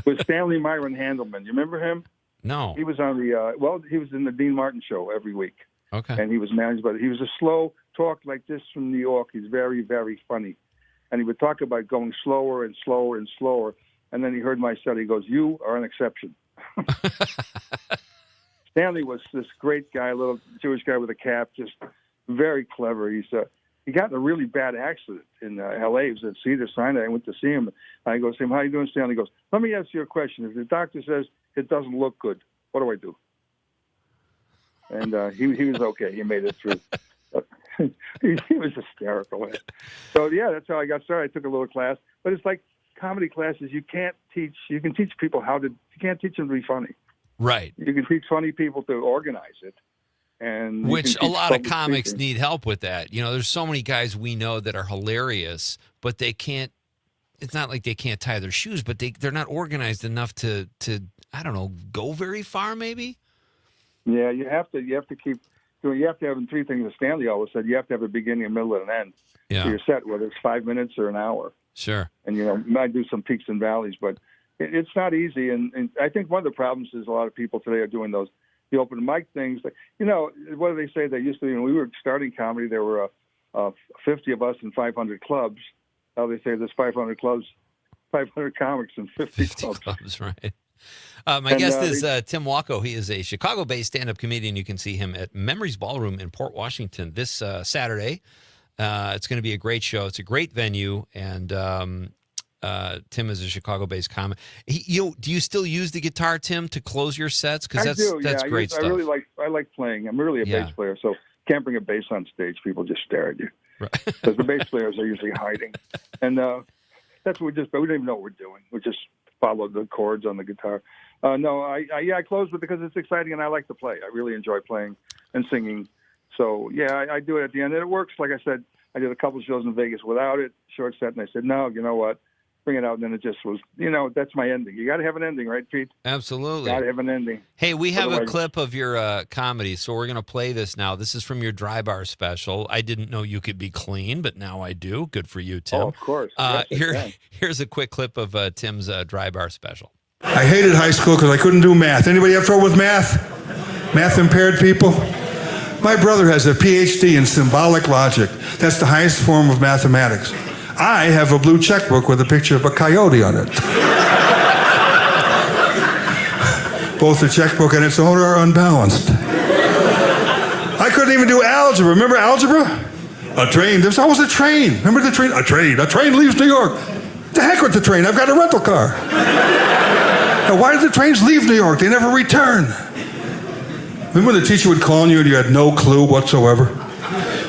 with Stanley Myron Handelman, you remember him? No. He was on the he was in the Dean Martin show every week. Okay. And he was managed by. He was a slow talk like this from New York. He's very, very funny, and he would talk about going slower and slower and slower. And then he heard my set. He goes, "You are an exception." Stanley was this great guy, a little Jewish guy with a cap, just very clever. He got in a really bad accident in L.A. He was at Cedars-Sinai. I went to see him. I go, "How you doing, Stanley?" He goes, "Let me ask you a question. If the doctor says it doesn't look good, what do I do?" And he was okay. He made it through. He was hysterical. So, yeah, that's how I got started. I took a little class. But it's like comedy classes, you can't teach. You can teach people you can't teach them to be funny. Right. You can teach funny people to organize it. And which a lot of comics need help with that. You know, there's so many guys we know that are hilarious, but they can't. It's not like they can't tie their shoes, but they're not organized enough to I don't know, go very far. Maybe. Yeah, you have to keep doing. You have to have 3 things that Stanley always said. You have to have a beginning, a middle, and an end to your set, whether it's 5 minutes or an hour. Sure. And you might do some peaks and valleys, but it's not easy. And I think one of the problems is a lot of people today are doing the open mic things. What do they say? They used to, when we were starting comedy, there were 50 of us in 500 clubs. Now they say there's 500 clubs, 500 comics and 50 clubs. Right. My guest is Tim Walko. He is a Chicago-based stand-up comedian. You can see him at Memories Ballroom in Port Washington this Saturday. It's going to be a great show. It's a great venue, and Tim is a Chicago-based comic. Do you still use the guitar, Tim, to close your sets? Because that's great stuff. I like playing. I'm really a bass player, so can't bring a bass on stage. People just stare at you because the bass players are usually hiding, and that's what we don't even know what we're doing. We just follow the chords on the guitar. I close with it because it's exciting and I like to play. I really enjoy playing and singing. So, I do it at the end. And it works. Like I said, I did a couple shows in Vegas without it, short set, and I said, no, you know what? Bring it out. And then it just was, that's my ending. You got to have an ending, right, Pete? Absolutely. Got to have an ending. Hey, we have a clip of your comedy, so we're going to play this now. This is from your Dry Bar special. I didn't know you could be clean, but now I do. Good for you, Tim. Oh, of course. Here's a quick clip of Tim's Dry Bar special. I hated high school because I couldn't do math. Anybody have trouble with math? Math impaired people? My brother has a PhD in symbolic logic. That's the highest form of mathematics. I have a blue checkbook with a picture of a coyote on it. Both the checkbook and its owner are unbalanced. I couldn't even do algebra. Remember algebra? A train. There's always a train. Remember the train? A train leaves New York. The heck with the train. I've got a rental car. Now, why do the trains leave New York? They never return. Remember when the teacher would call on you and you had no clue whatsoever?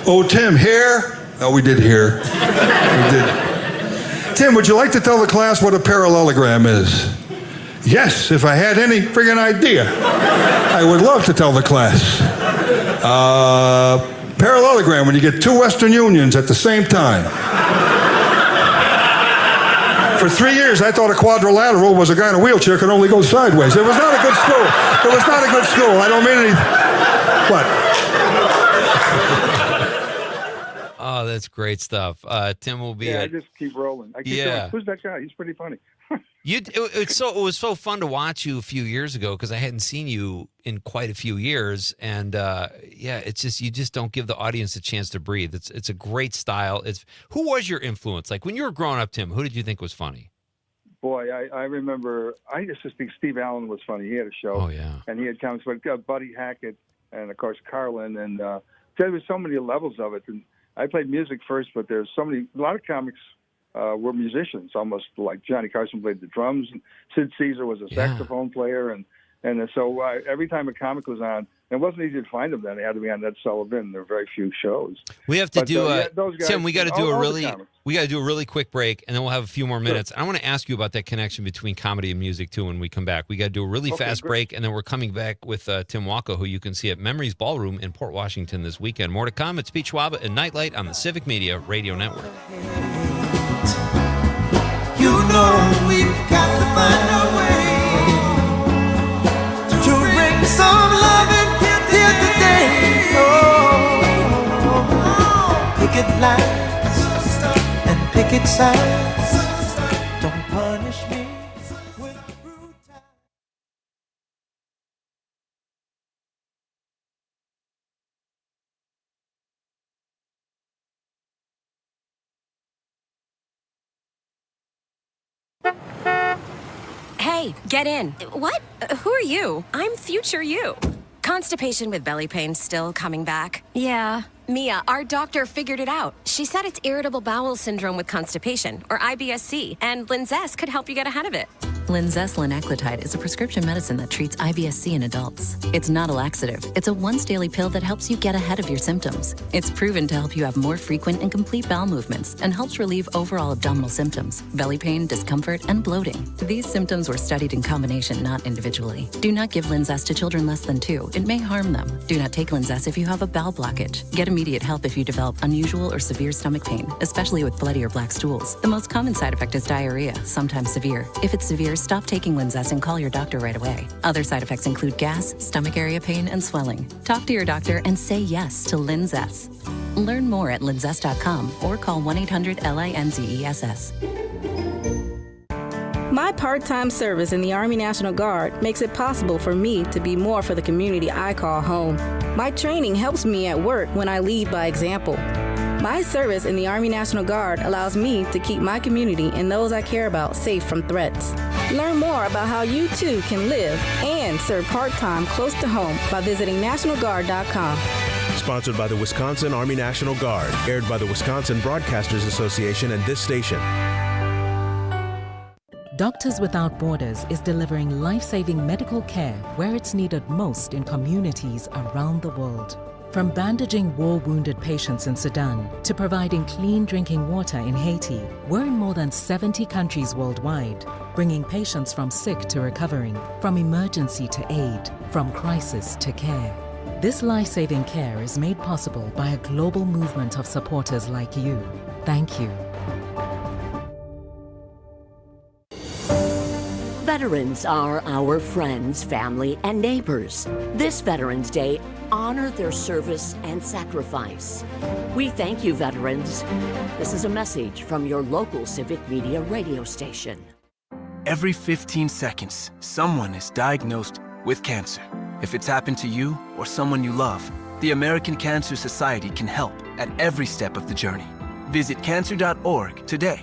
Oh, Tim, here? Oh, we did here. We did. Tim, would you like to tell the class what a parallelogram is? Yes, if I had any friggin' idea. I would love to tell the class. Parallelogram, when you get 2 Western Unions at the same time. For 3 years, I thought a quadrilateral was a guy in a wheelchair could only go sideways. It was not a good school. It was not a good school. I don't mean anything. What? Oh, that's great stuff. Tim will be. I just keep rolling. I keep going, who's that guy? He's pretty funny. It was so fun to watch you a few years ago because I hadn't seen you in quite a few years, and it's just you just don't give the audience a chance to breathe. It's a great style. Who was your influence? Like when you were growing up, Tim, who did you think was funny? Boy, I remember. I used to think Steve Allen was funny. He had a show. Oh yeah, and he had comics, but Buddy Hackett and of course Carlin, and there was so many levels of it. And I played music first, but there's a lot of comics. Were musicians, almost like Johnny Carson played the drums, and Sid Caesar was a saxophone player, and so every time a comic was on, It wasn't easy to find them then. They had to be on Ed Sullivan. There were very few shows. We have to do those guys, Tim. We got to do all the comics. we got to do a really quick break, and then we'll have a few more minutes. I want to ask you about that connection between comedy and music too. When we come back, we got to do a really fast break, and then we're coming back with Tim Walko, who you can see at Memories Ballroom in Port Washington this weekend. More to come. It's Pete Schwaba and Nightlight on the Civic Media Radio Network. You know we've got to find a way to bring some love in here today. Oh, picket lines and picket signs. Don't punish me with brutality. Hey, get in. What? Who are you? I'm future you. Constipation with belly pain still coming back? Yeah. Mia, our doctor figured it out. She said it's irritable bowel syndrome with constipation, or IBS-C, and Linzess could help you get ahead of it. Linzess linaclotide is a prescription medicine that treats IBS-C in adults. It's not a laxative. It's a once-daily pill that helps you get ahead of your symptoms. It's proven to help you have more frequent and complete bowel movements and helps relieve overall abdominal symptoms, belly pain, discomfort, and bloating. These symptoms were studied in combination, not individually. Do not give Linzess to children less than 2. It may harm them. Do not take Linzess if you have a bowel blockage. Get immediate help if you develop unusual or severe stomach pain, especially with bloody or black stools. The most common side effect is diarrhea, sometimes severe. If it's severe, stop taking Linzess and call your doctor right away. Other side effects include gas, stomach area pain, and swelling. Talk to your doctor and say yes to Linzess. Learn more at linzess.com or call 1-800-LINZESS. My part-time service in the Army National Guard makes it possible for me to be more for the community I call home. My training helps me at work when I lead by example. My service in the Army National Guard allows me to keep my community and those I care about safe from threats. Learn more about how you too can live and serve part-time close to home by visiting NationalGuard.com. Sponsored by the Wisconsin Army National Guard, aired by the Wisconsin Broadcasters Association and this station. Doctors Without Borders is delivering life-saving medical care where it's needed most in communities around the world. From bandaging war-wounded patients in Sudan to providing clean drinking water in Haiti, we're in more than 70 countries worldwide, bringing patients from sick to recovering, from emergency to aid, from crisis to care. This life-saving care is made possible by a global movement of supporters like you. Thank you. Veterans are our friends, family, and neighbors. This Veterans Day, honor their service and sacrifice. We thank you, veterans. This is a message from your local Civic Media radio station. Every 15 seconds, someone is diagnosed with cancer. If it's happened to you or someone you love, the American Cancer Society can help at every step of the journey. Visit cancer.org today.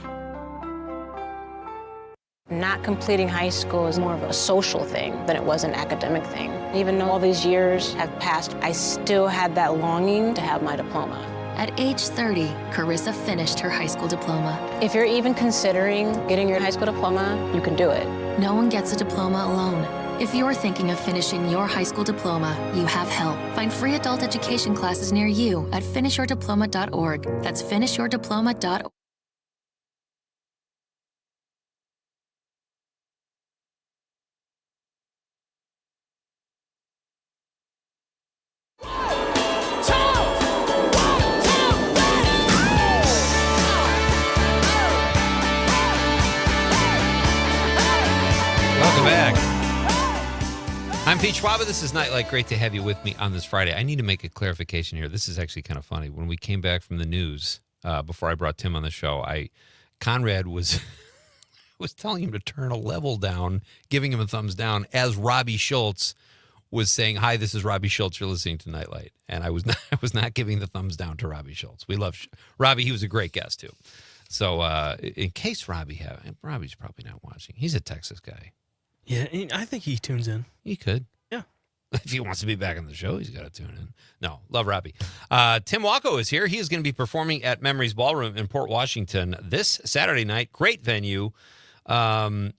Not completing high school is more of a social thing than it was an academic thing. Even though all these years have passed, I still had that longing to have my diploma. At age 30, Carissa finished her high school diploma. If you're even considering getting your high school diploma, you can do it. No one gets a diploma alone. If you're thinking of finishing your high school diploma, you have help. Find free adult education classes near you at finishyourdiploma.org. That's finishyourdiploma.org. Welcome back. I'm Pete Schwaba. This is Nightlight. Great to have you with me on this Friday. I need to make a clarification here. This is actually kind of funny. When we came back from the news, before I brought Tim on the show, Conrad was telling him to turn a level down, giving him a thumbs down, as Robbie Schultz was saying, "Hi, this is Robbie Schultz. You're listening to Nightlight." And I was not giving the thumbs down to Robbie Schultz. We love Robbie. He was a great guest too. So in case Robbie's probably not watching. He's a Texas guy. Yeah, I think he tunes in. He could. Yeah. If he wants to be back on the show, he's got to tune in. No, love Robbie. Tim Walko is here. He is going to be performing at Memories Ballroom in Port Washington this Saturday night. Great venue. Tim,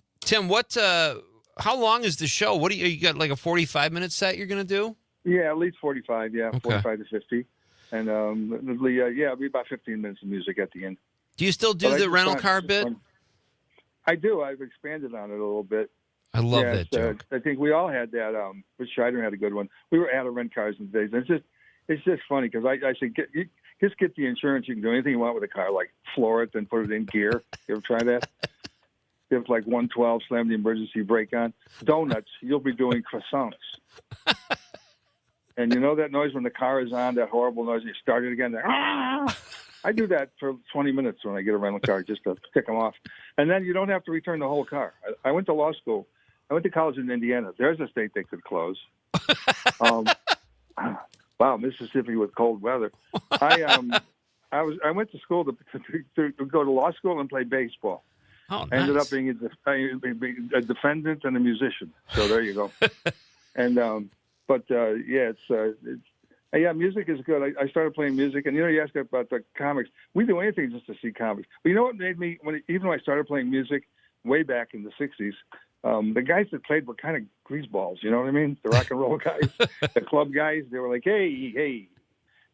how long is the show? You got like a 45-minute set you're going to do? Yeah, at least 45. Yeah, Okay. 45 to 50, and it'll be about 15 minutes of music at the end. Do you still do But I the just rental find car it's bit? fun. I do. I've expanded on it a little bit. I love Yeah, that joke. I think we all had that. Rich Schreider had a good one. We were out of rent cars in the days. It's just funny because I say just get the insurance. You can do anything you want with a car, like floor it, then put it in gear. You ever try that? If like 112, slam the emergency brake on. Donuts, you'll be doing croissants. And you know that noise when the car is on, that horrible noise, and you start it again. I do that for 20 minutes when I get a rental car just to tick them off. And then you don't have to return the whole car. I went to law school. I went to college in Indiana. There's a state they could close. Wow, Mississippi with cold weather. I went to school to go to law school and play baseball. Oh, nice. I ended up being a defendant and a musician. So there you go. And music is good. I started playing music, and you asked about the comics. We do anything just to see comics. But you know what made me even when I started playing music way back in the '60s. The guys that played were kind of greaseballs, you know what I mean? The rock and roll guys, the club guys, they were like, hey.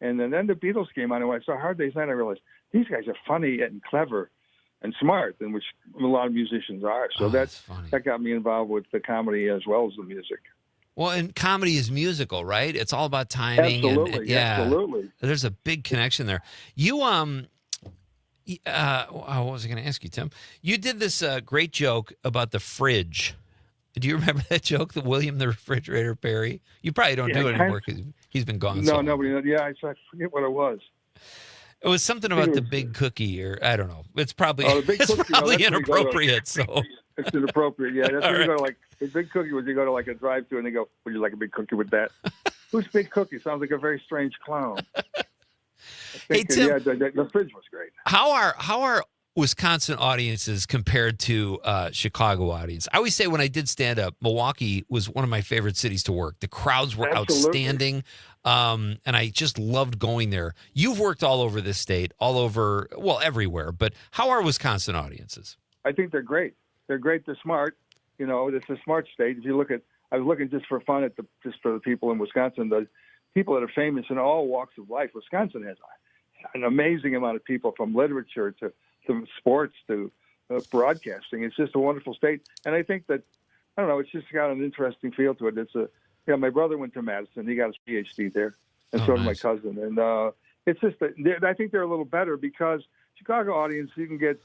And then the Beatles came on, and when I saw Hard Day's Night, I realized these guys are funny and clever and smart, and which a lot of musicians are. So that got me involved with the comedy as well as the music. Well, and comedy is musical, right? It's all about timing. Absolutely, absolutely. There's a big connection there. You, what was I going to ask you, Tim? You did this great joke about the fridge. Do you remember that joke, the William the Refrigerator Perry? You probably don't do it anymore because he's been gone. No, nobody knows. Yeah, I forget what it was. It was something about the big cookie, or I don't know. It's probably the big cookie, probably inappropriate. So it's inappropriate. Yeah, that's when you right. go to the big cookie was you go to like a drive-thru and they go, "Would you like a big cookie with that?" Who's Big Cookie? Sounds like a very strange clown. Hey, Tim, the fridge was great. How are Wisconsin audiences compared to Chicago audience? I always say when I did stand up, Milwaukee was one of my favorite cities to work. The crowds were outstanding, and I just loved going there. You've worked all over this state, everywhere. But how are Wisconsin audiences? I think they're great. They're great. They're smart. It's a smart state. If you look at, I was looking just for fun at just for the people in Wisconsin, the people that are famous in all walks of life. Wisconsin has an amazing amount of people, from literature to sports to broadcasting. It's just a wonderful state. And I think that, I don't know, it's just got an interesting feel to it. My brother went to Madison. He got his PhD there, and so did my cousin. And it's just that I think they're a little better because Chicago audience, you can get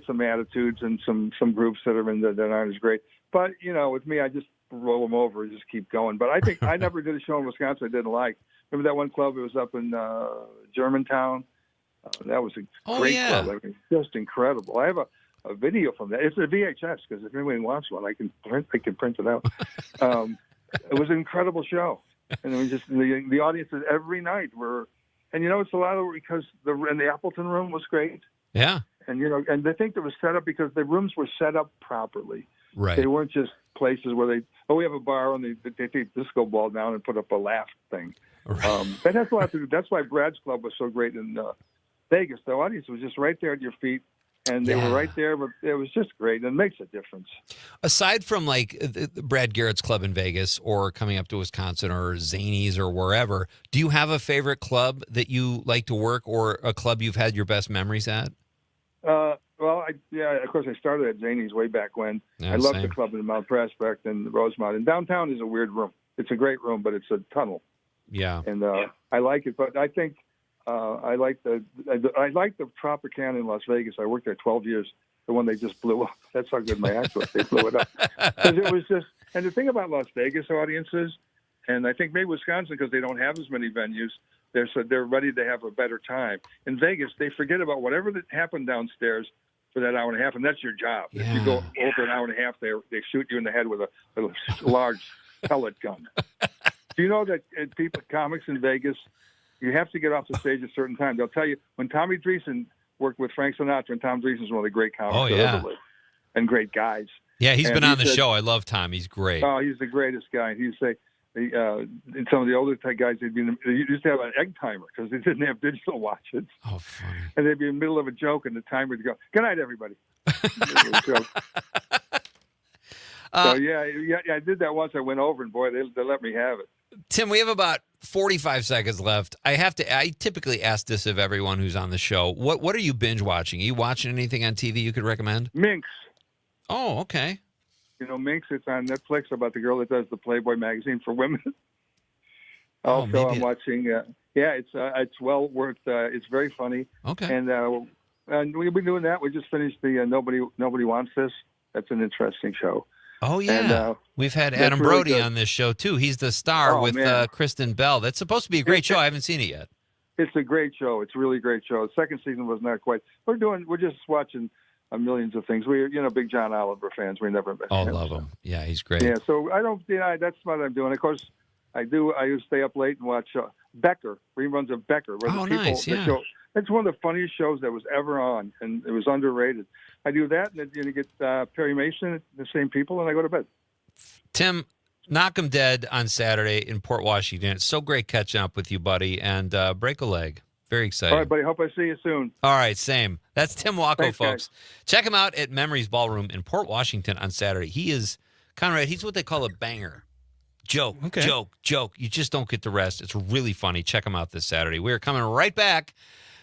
some attitudes and some groups that are in that aren't as great. But, with me, I just roll them over and just keep going. But I think I never did a show in Wisconsin I didn't like. Remember that one club? It was up in Germantown. That was a great club. I mean, just incredible. I have a video from that. It's a VHS because if anyone wants one, I can print it out. It was an incredible show, and it was just the audiences every night were, and it's a lot of because the Appleton room was great. Yeah, and and I think it was set up because the rooms were set up properly. Right, they weren't just places where we have a bar and they take disco ball down and put up a laugh thing. Right. That has a lot to do. That's why Brad's Club was so great in Vegas. The audience was just right there at your feet, and they were right there. But it was just great, and it makes a difference. Aside from like Brad Garrett's club in Vegas, or coming up to Wisconsin, or Zany's, or wherever, do you have a favorite club that you like to work, or a club you've had your best memories at? Of course, I started at Zany's way back when. Yeah, I loved same. the club in Mount Prospect and Rosemont. And downtown is a weird room. It's a great room, but it's a tunnel. Yeah, and I like it, but I think. I like the Tropicana in Las Vegas. I worked there 12 years. The one they just blew up. That's how good my act was. They blew it up because it was just. And the thing about Las Vegas audiences, and I think maybe Wisconsin because they don't have as many venues, they're ready to have a better time. In Vegas, they forget about whatever that happened downstairs for that hour and a half, and that's your job. Yeah. If you go over an hour and a half, they shoot you in the head with a large pellet gun. Do you know that comics in Vegas? You have to get off the stage at a certain time. They'll tell you when Tommy Dreesen worked with Frank Sinatra, and Tom Dreesen's one of the great comics ever lived, and great guys. Yeah, he's been on the show. I love Tom. He's great. Oh, he's the greatest guy. He'd say, in some of the older type guys, they used to have an egg timer because they didn't have digital watches. Oh, funny. And they'd be in the middle of a joke, and the timer would go, "Good night, everybody." So I did that once. I went over, and boy, they let me have it. Tim, we have about 45 seconds left. I typically ask this of everyone who's on the show. What are you binge watching? Are you watching anything on TV you could recommend? Minx. Oh, okay. You know, Minx, it's on Netflix about the girl that does the Playboy magazine for women. Oh, Also, maybe I'm watching, it's well worth, it's very funny. Okay. And we've been doing that. We just finished the Nobody Wants This. That's an interesting show. Oh, yeah. And, We've had that's Adam really Brody good. on this show, too. He's the star with man. Kristen Bell. That's supposed to be a great show. I haven't seen it yet. It's a great show. It's a really great show. The second season was not quite. We're just watching millions of things. We're big John Oliver fans. We never miss Oh, him. love him. Yeah, he's great. Yeah, so I don't. That's what I'm doing. Of course, I do stay up late and watch Becker, reruns of Becker. Where Oh, the people, nice, the yeah. show, it's one of the funniest shows that was ever on, and it was underrated. I do that, and then you get Perry Mason, the same people, and I go to bed. Tim, knock 'em dead on Saturday in Port Washington. It's so great catching up with you, buddy, and break a leg. Very exciting. All right, buddy. Hope I see you soon. All right, same. That's Tim Wacko, Thanks, folks. Check him out at Memories Ballroom in Port Washington on Saturday. He is, Conrad, he's what they call a banger. Joke, joke. You just don't get the rest. It's really funny. Check him out this Saturday. We're coming right back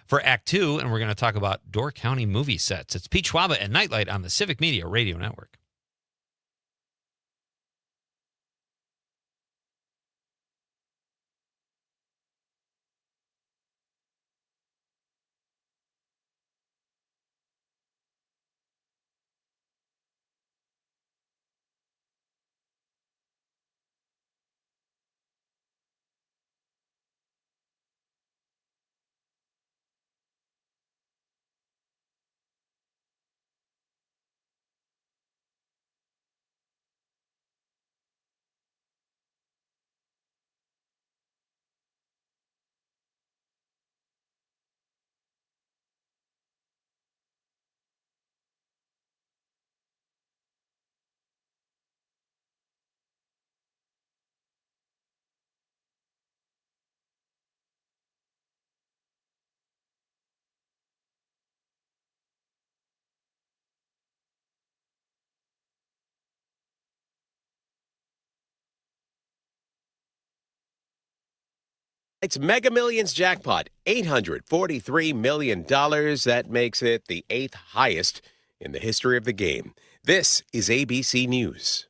for Act 2, and we're going to talk about Door County movie sets. It's Pete Schwaba and Nightlight on the Civic Media Radio Network. It's Mega Millions jackpot, $843 million. That makes it the 8th highest in the history of the game. This is ABC News.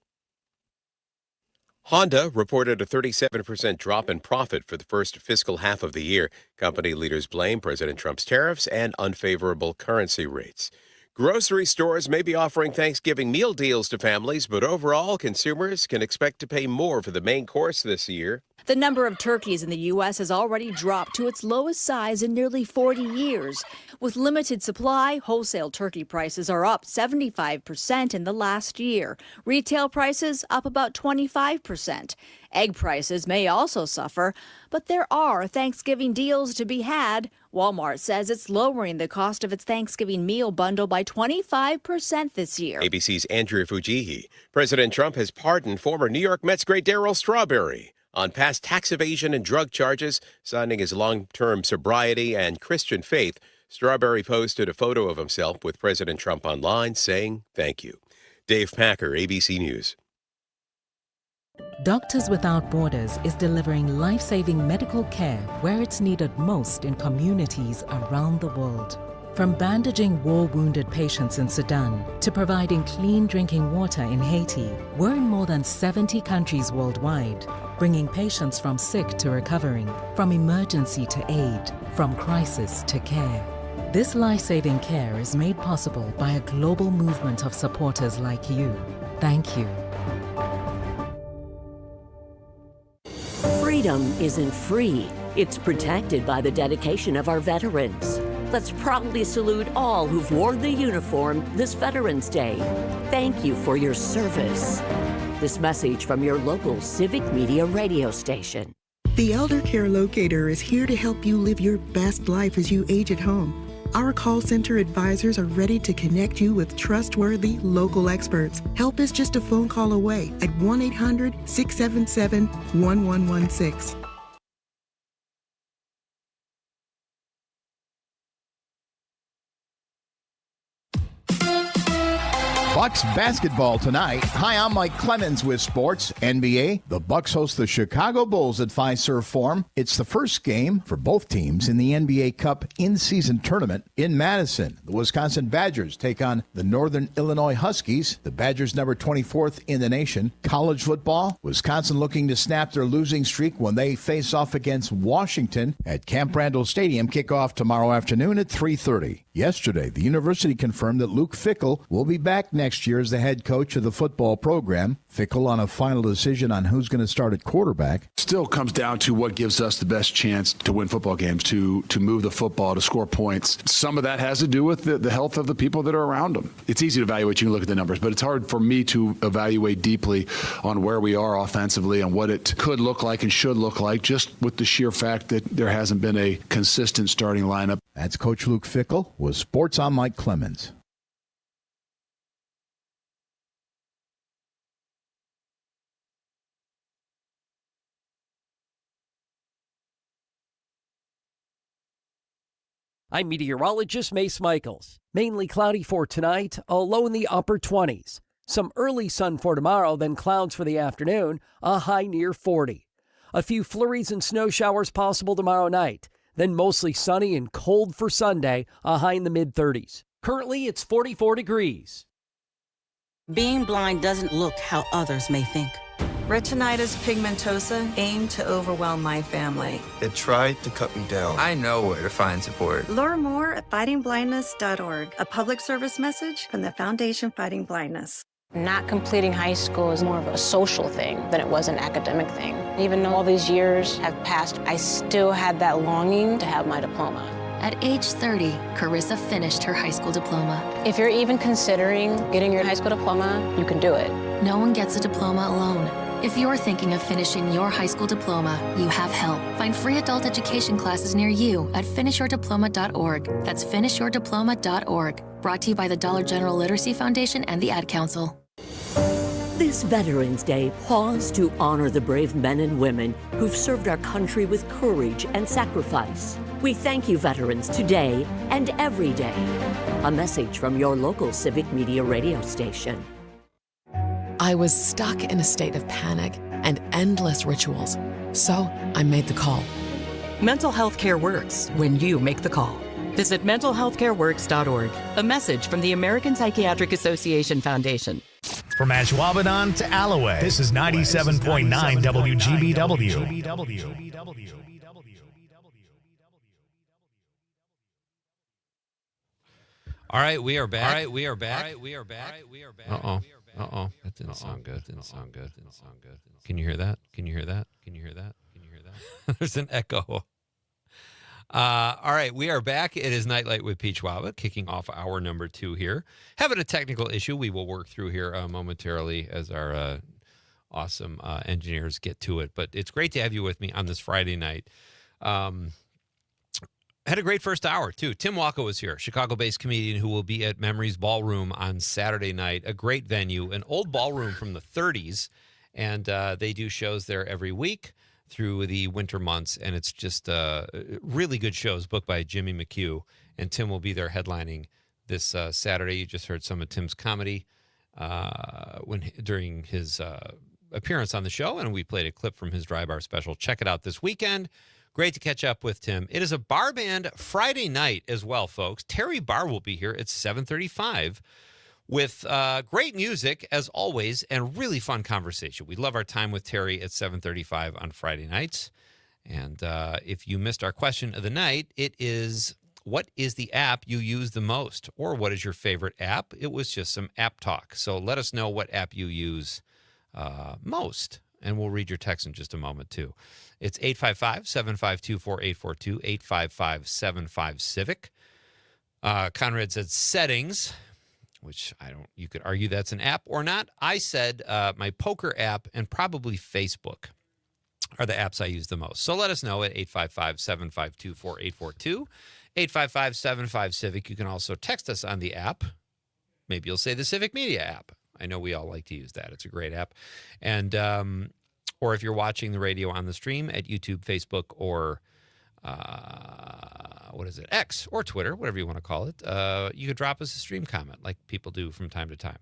Honda reported a 37% drop in profit for the first fiscal half of the year. Company leaders blame President Trump's tariffs and unfavorable currency rates. Grocery stores may be offering Thanksgiving meal deals to families, but overall, consumers can expect to pay more for the main course this year. The number of turkeys in the U.S. has already dropped to its lowest size in nearly 40 years. With limited supply, wholesale turkey prices are up 75% in the last year. Retail prices up about 25%. Egg prices may also suffer, but there are Thanksgiving deals to be had. Walmart says it's lowering the cost of its Thanksgiving meal bundle by 25% this year. ABC's Andrea Fujihi. President Trump has pardoned former New York Mets great Darryl Strawberry on past tax evasion and drug charges, citing his long-term sobriety and Christian faith. Strawberry posted a photo of himself with President Trump online saying thank you. Dave Packer, ABC News. Doctors Without Borders is delivering life-saving medical care where it's needed most in communities around the world. From bandaging war-wounded patients in Sudan to providing clean drinking water in Haiti, we're in more than 70 countries worldwide, bringing patients from sick to recovering, from emergency to aid, from crisis to care. This life-saving care is made possible by a global movement of supporters like you. Thank you. Freedom isn't free. It's protected by the dedication of our veterans. Let's proudly salute all who've worn the uniform this Veterans Day. Thank you for your service. This message from your local Civic Media radio station. The Elder Care Locator is here to help you live your best life as you age at home. Our call center advisors are ready to connect you with trustworthy local experts. Help is just a phone call away at 1-800-677-1116. Bucks basketball tonight. Hi, I'm Mike Clemens with sports. NBA, the Bucks host the Chicago Bulls at Fiserv Forum. It's the first game for both teams in the NBA Cup in-season tournament in Madison. The Wisconsin Badgers take on the Northern Illinois Huskies. The Badgers number 24th in the nation. College football, Wisconsin looking to snap their losing streak when they face off against Washington at Camp Randall Stadium. Kickoff tomorrow afternoon at 3:30. Yesterday, the university confirmed that Luke Fickell will be back next year as the head coach of the football program. Fickell on a final decision on who's going to start at quarterback. Still comes down to what gives us the best chance to win football games, to move the football, to score points. Some of that has to do with the health of the people that are around them. It's easy to evaluate. You can look at the numbers, but it's hard for me to evaluate deeply on where we are offensively and what it could look like and should look like, just with the sheer fact that there hasn't been a consistent starting lineup. That's Coach Luke Fickell with Sports on Mike Clemens. I'm meteorologist Mace Michaels. Mainly cloudy for tonight, a low in the upper 20s. Some early sun for tomorrow, then clouds for the afternoon, a high near 40. A few flurries and snow showers possible tomorrow night, then mostly sunny and cold for Sunday, a high in the mid-30s. Currently, it's 44 degrees. Being blind doesn't look how others may think. Retinitis pigmentosa aimed to overwhelm my family. It tried to cut me down. I know where to find support. Learn more at fightingblindness.org, a public service message from the Foundation Fighting Blindness. Not completing high school is more of a social thing than it was an academic thing. Even though all these years have passed, I still had that longing to have my diploma. At age 30, Carissa finished her high school diploma. If you're even considering getting your high school diploma, you can do it. No one gets a diploma alone. If you're thinking of finishing your high school diploma, you have help. Find free adult education classes near you at finishyourdiploma.org. That's finishyourdiploma.org. Brought to you by the Dollar General Literacy Foundation and the Ad Council. This Veterans Day, pause to honor the brave men and women who've served our country with courage and sacrifice. We thank you, veterans, today and every day. A message from your local civic media radio station. I was stuck in a state of panic and endless rituals, so I made the call. Mental health care works when you make the call. Visit mentalhealthcareworks.org. A message from the American Psychiatric Association Foundation. From Ashwaubenon to Alloway, this is 97.9 WGBW. All right, we are back. Uh-oh. That didn't sound good. Can you hear that? There's an echo. All right, we are back. It is Nightlight with Pete Schwaba, kicking off hour number 2 here. Having a technical issue we will work through here momentarily as our awesome engineers get to it. But it's great to have you with me on this Friday night. Had a great first hour, too. Tim Walker was here, Chicago-based comedian who will be at Memories Ballroom on Saturday night. A great venue, an old ballroom from the 30s, and they do shows there every week through the winter months, and it's just really good shows booked by Jimmy McHugh, and Tim will be there headlining this Saturday. You just heard some of Tim's comedy during his appearance on the show, and we played a clip from his Dry Bar special. Check it out this weekend. Great to catch up with Tim. It is a bar band Friday night as well, folks. Terry Barr will be here at 7:35 with great music, as always, and really fun conversation. We love our time with Terry at 7:35 on Friday nights. And if you missed our question of the night, it is, what is the app you use the most? Or what is your favorite app? It was just some app talk. So let us know what app you use most. And we'll read your text in just a moment, too. It's 855-752-4842, 855-75-CIVIC. Conrad said settings, which you could argue that's an app or not. I said my poker app and probably Facebook are the apps I use the most. So let us know at 855-752-4842, 855-75-CIVIC. You can also text us on the app. Maybe you'll say the Civic Media app. I know we all like to use that. It's a great app. And or if you're watching the radio on the stream at YouTube, Facebook, or what is it, X or Twitter, whatever you want to call it. You could drop us a stream comment like people do from time to time.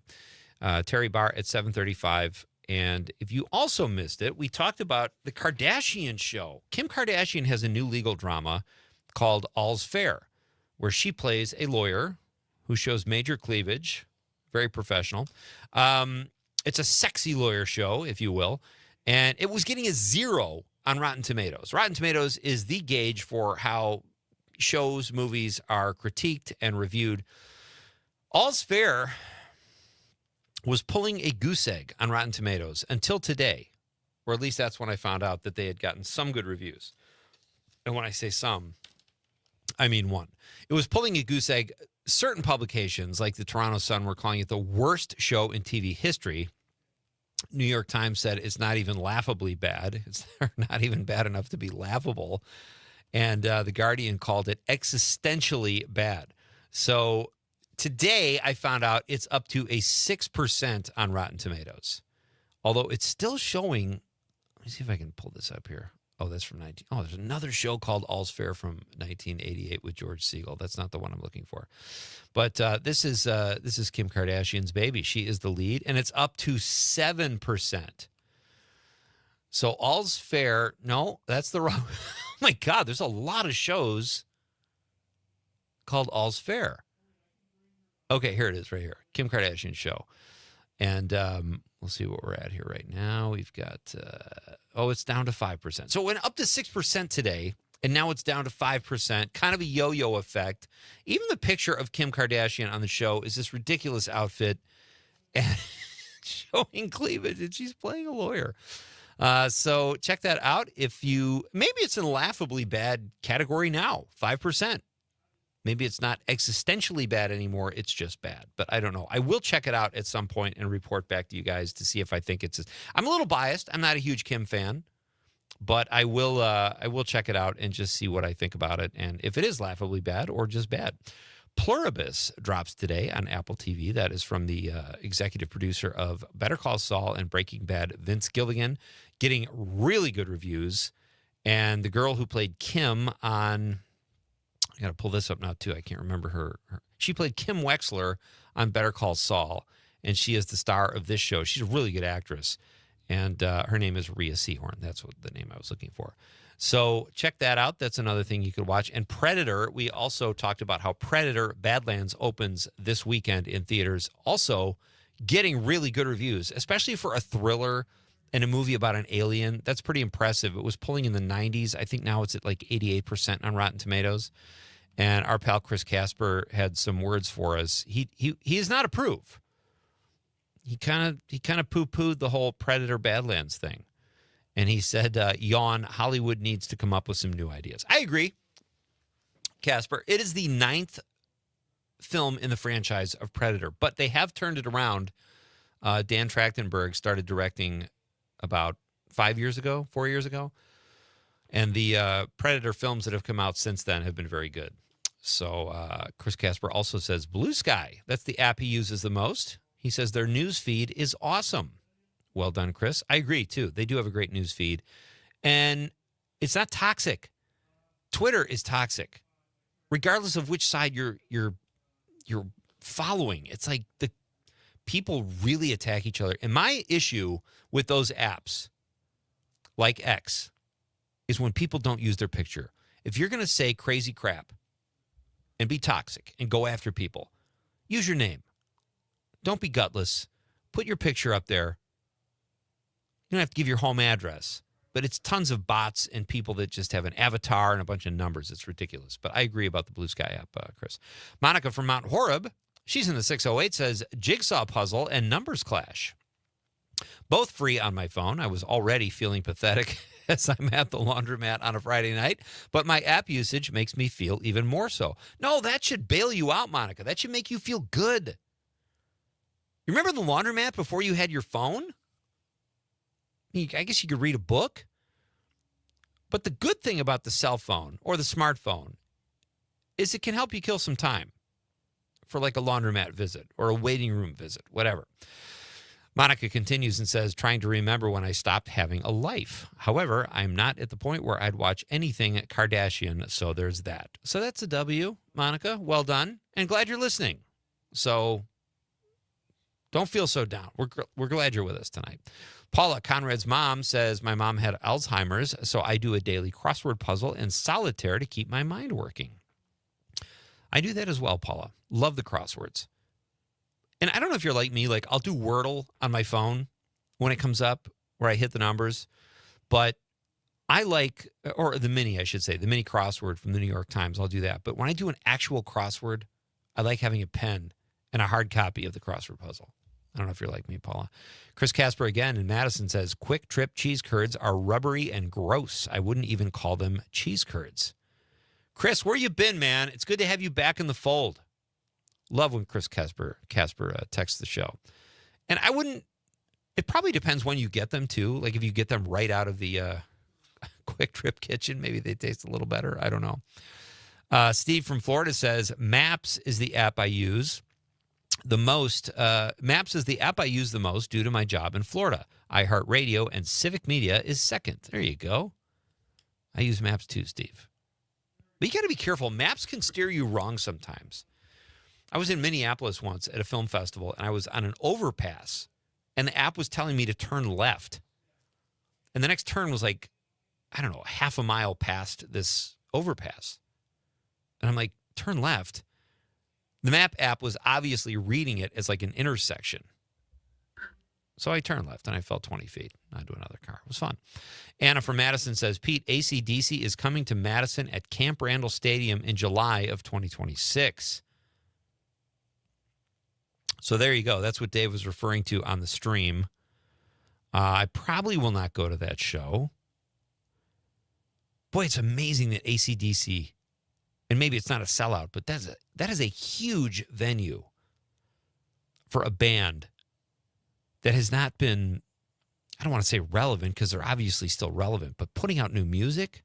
Terry Barr at 7:35. And if you also missed it, we talked about the Kardashian show. Kim Kardashian has a new legal drama called All's Fair, where she plays a lawyer who shows major cleavage, very professional. It's a sexy lawyer show, if you will. And it was getting a 0 on Rotten Tomatoes. Rotten Tomatoes is the gauge for how shows, movies are critiqued and reviewed. All's Fair was pulling a goose egg on Rotten Tomatoes until today, or at least that's when I found out that they had gotten some good reviews. And when I say some, I mean one. It was pulling a goose egg. Certain publications, like the Toronto Sun, were calling it the worst show in TV history. New York Times said it's not even laughably bad. It's not even bad enough to be laughable. And The Guardian called it existentially bad. So today I found out it's up to a 6% on Rotten Tomatoes. Although it's still showing, let me see if I can pull this up here. Oh, that's from 19. Oh, there's another show called All's Fair from 1988 with George Segal. That's not the one I'm looking for. But this is Kim Kardashian's baby. She is the lead, and it's up to 7%. So All's Fair. No, that's the wrong. Oh my God, there's a lot of shows called All's Fair. Okay, here it is right here. Kim Kardashian show. And we'll see what we're at here right now. We've got, it's down to 5%. So it went up to 6% today, and now it's down to 5%. Kind of a yo-yo effect. Even the picture of Kim Kardashian on the show is this ridiculous outfit and showing cleavage, and she's playing a lawyer. So check that out. Maybe it's in laughably bad category now, 5%. Maybe it's not existentially bad anymore. It's just bad. But I don't know. I will check it out at some point and report back to you guys to see if I think it's. I'm a little biased. I'm not a huge Kim fan, but I will check it out and just see what I think about it and if it is laughably bad or just bad. Pluribus drops today on Apple TV. That is from the executive producer of Better Call Saul and Breaking Bad, Vince Gilligan, getting really good reviews. And the girl who played Kim on. I got to pull this up now, too. I can't remember her. She played Kim Wexler on Better Call Saul, and she is the star of this show. She's a really good actress, and her name is Rhea Seehorn. That's what the name I was looking for. So check that out. That's another thing you could watch. And Predator, we also talked about how Predator Badlands opens this weekend in theaters, also getting really good reviews, especially for a thriller and a movie about an alien. That's pretty impressive. It was pulling in the 90s. I think now it's at like 88% on Rotten Tomatoes. And our pal Chris Casper had some words for us. He does not approve. He kind of poo-pooed the whole Predator Badlands thing. And he said, yawn, Hollywood needs to come up with some new ideas. I agree, Casper. It is the 9th film in the franchise of Predator, but they have turned it around. Dan Trachtenberg started directing about 4 years ago. And the Predator films that have come out since then have been very good. So Chris Casper also says Blue Sky. That's the app he uses the most. He says their news feed is awesome. Well done, Chris. I agree, too. They do have a great news feed. And it's not toxic. Twitter is toxic. Regardless of which side you're following. It's like the people really attack each other. And my issue with those apps, like X, is when people don't use their picture. If you're going to say crazy crap and be toxic and go after people, use your name. Don't be gutless. Put your picture up there. You don't have to give your home address. But it's tons of bots and people that just have an avatar and a bunch of numbers. It's ridiculous. But I agree about the Blue Sky app, Chris. Monica from Mount Horeb, she's in the 608, says Jigsaw Puzzle and Numbers Clash. Both free on my phone. I was already feeling pathetic as I'm at the laundromat on a Friday night, but my app usage makes me feel even more so. No, that should bail you out, Monica. That should make you feel good. You remember the laundromat before you had your phone? I guess you could read a book. But the good thing about the cell phone or the smartphone is it can help you kill some time for like a laundromat visit or a waiting room visit, whatever. Monica continues and says, trying to remember when I stopped having a life. However, I'm not at the point where I'd watch anything Kardashian, so there's that. So that's a W, Monica. Well done. And glad you're listening. So don't feel so down. We're glad you're with us tonight. Paula, Conrad's mom, says, my mom had Alzheimer's, so I do a daily crossword puzzle and solitaire to keep my mind working. I do that as well, Paula. Love the crosswords. And I don't know if you're like me, like I'll do Wordle on my phone when it comes up where I hit the numbers, but I like, or the mini, I should say, the mini crossword from the New York Times, I'll do that. But when I do an actual crossword, I like having a pen and a hard copy of the crossword puzzle. I don't know if you're like me, Paula. Chris Casper again in Madison says, Quick Trip cheese curds are rubbery and gross. I wouldn't even call them cheese curds. Chris, where you been, man? It's good to have you back in the fold. Love when Chris Casper texts the show. And I wouldn't, it probably depends when you get them too. Like if you get them right out of the Quick Trip kitchen, maybe they taste a little better. I don't know. Steve from Florida says, Maps is the app I use the most. Maps is the app I use the most due to my job in Florida. iHeartRadio and Civic Media is second. There you go. I use Maps too, Steve. But you got to be careful. Maps can steer you wrong sometimes. I was in Minneapolis once at a film festival, and I was on an overpass, and the app was telling me to turn left. And the next turn was like, I don't know, half a mile past this overpass. And I'm like, turn left. The map app was obviously reading it as like an intersection. So I turned left, and I fell 20 feet onto another car. It was fun. Anna from Madison says, Pete, AC/DC is coming to Madison at Camp Randall Stadium in July of 2026. So there you go. That's what Dave was referring to on the stream. I probably will not go to that show. Boy, it's amazing that AC/DC, and maybe it's not a sellout, but that is a huge venue for a band that has not been, I don't want to say relevant because they're obviously still relevant, but putting out new music,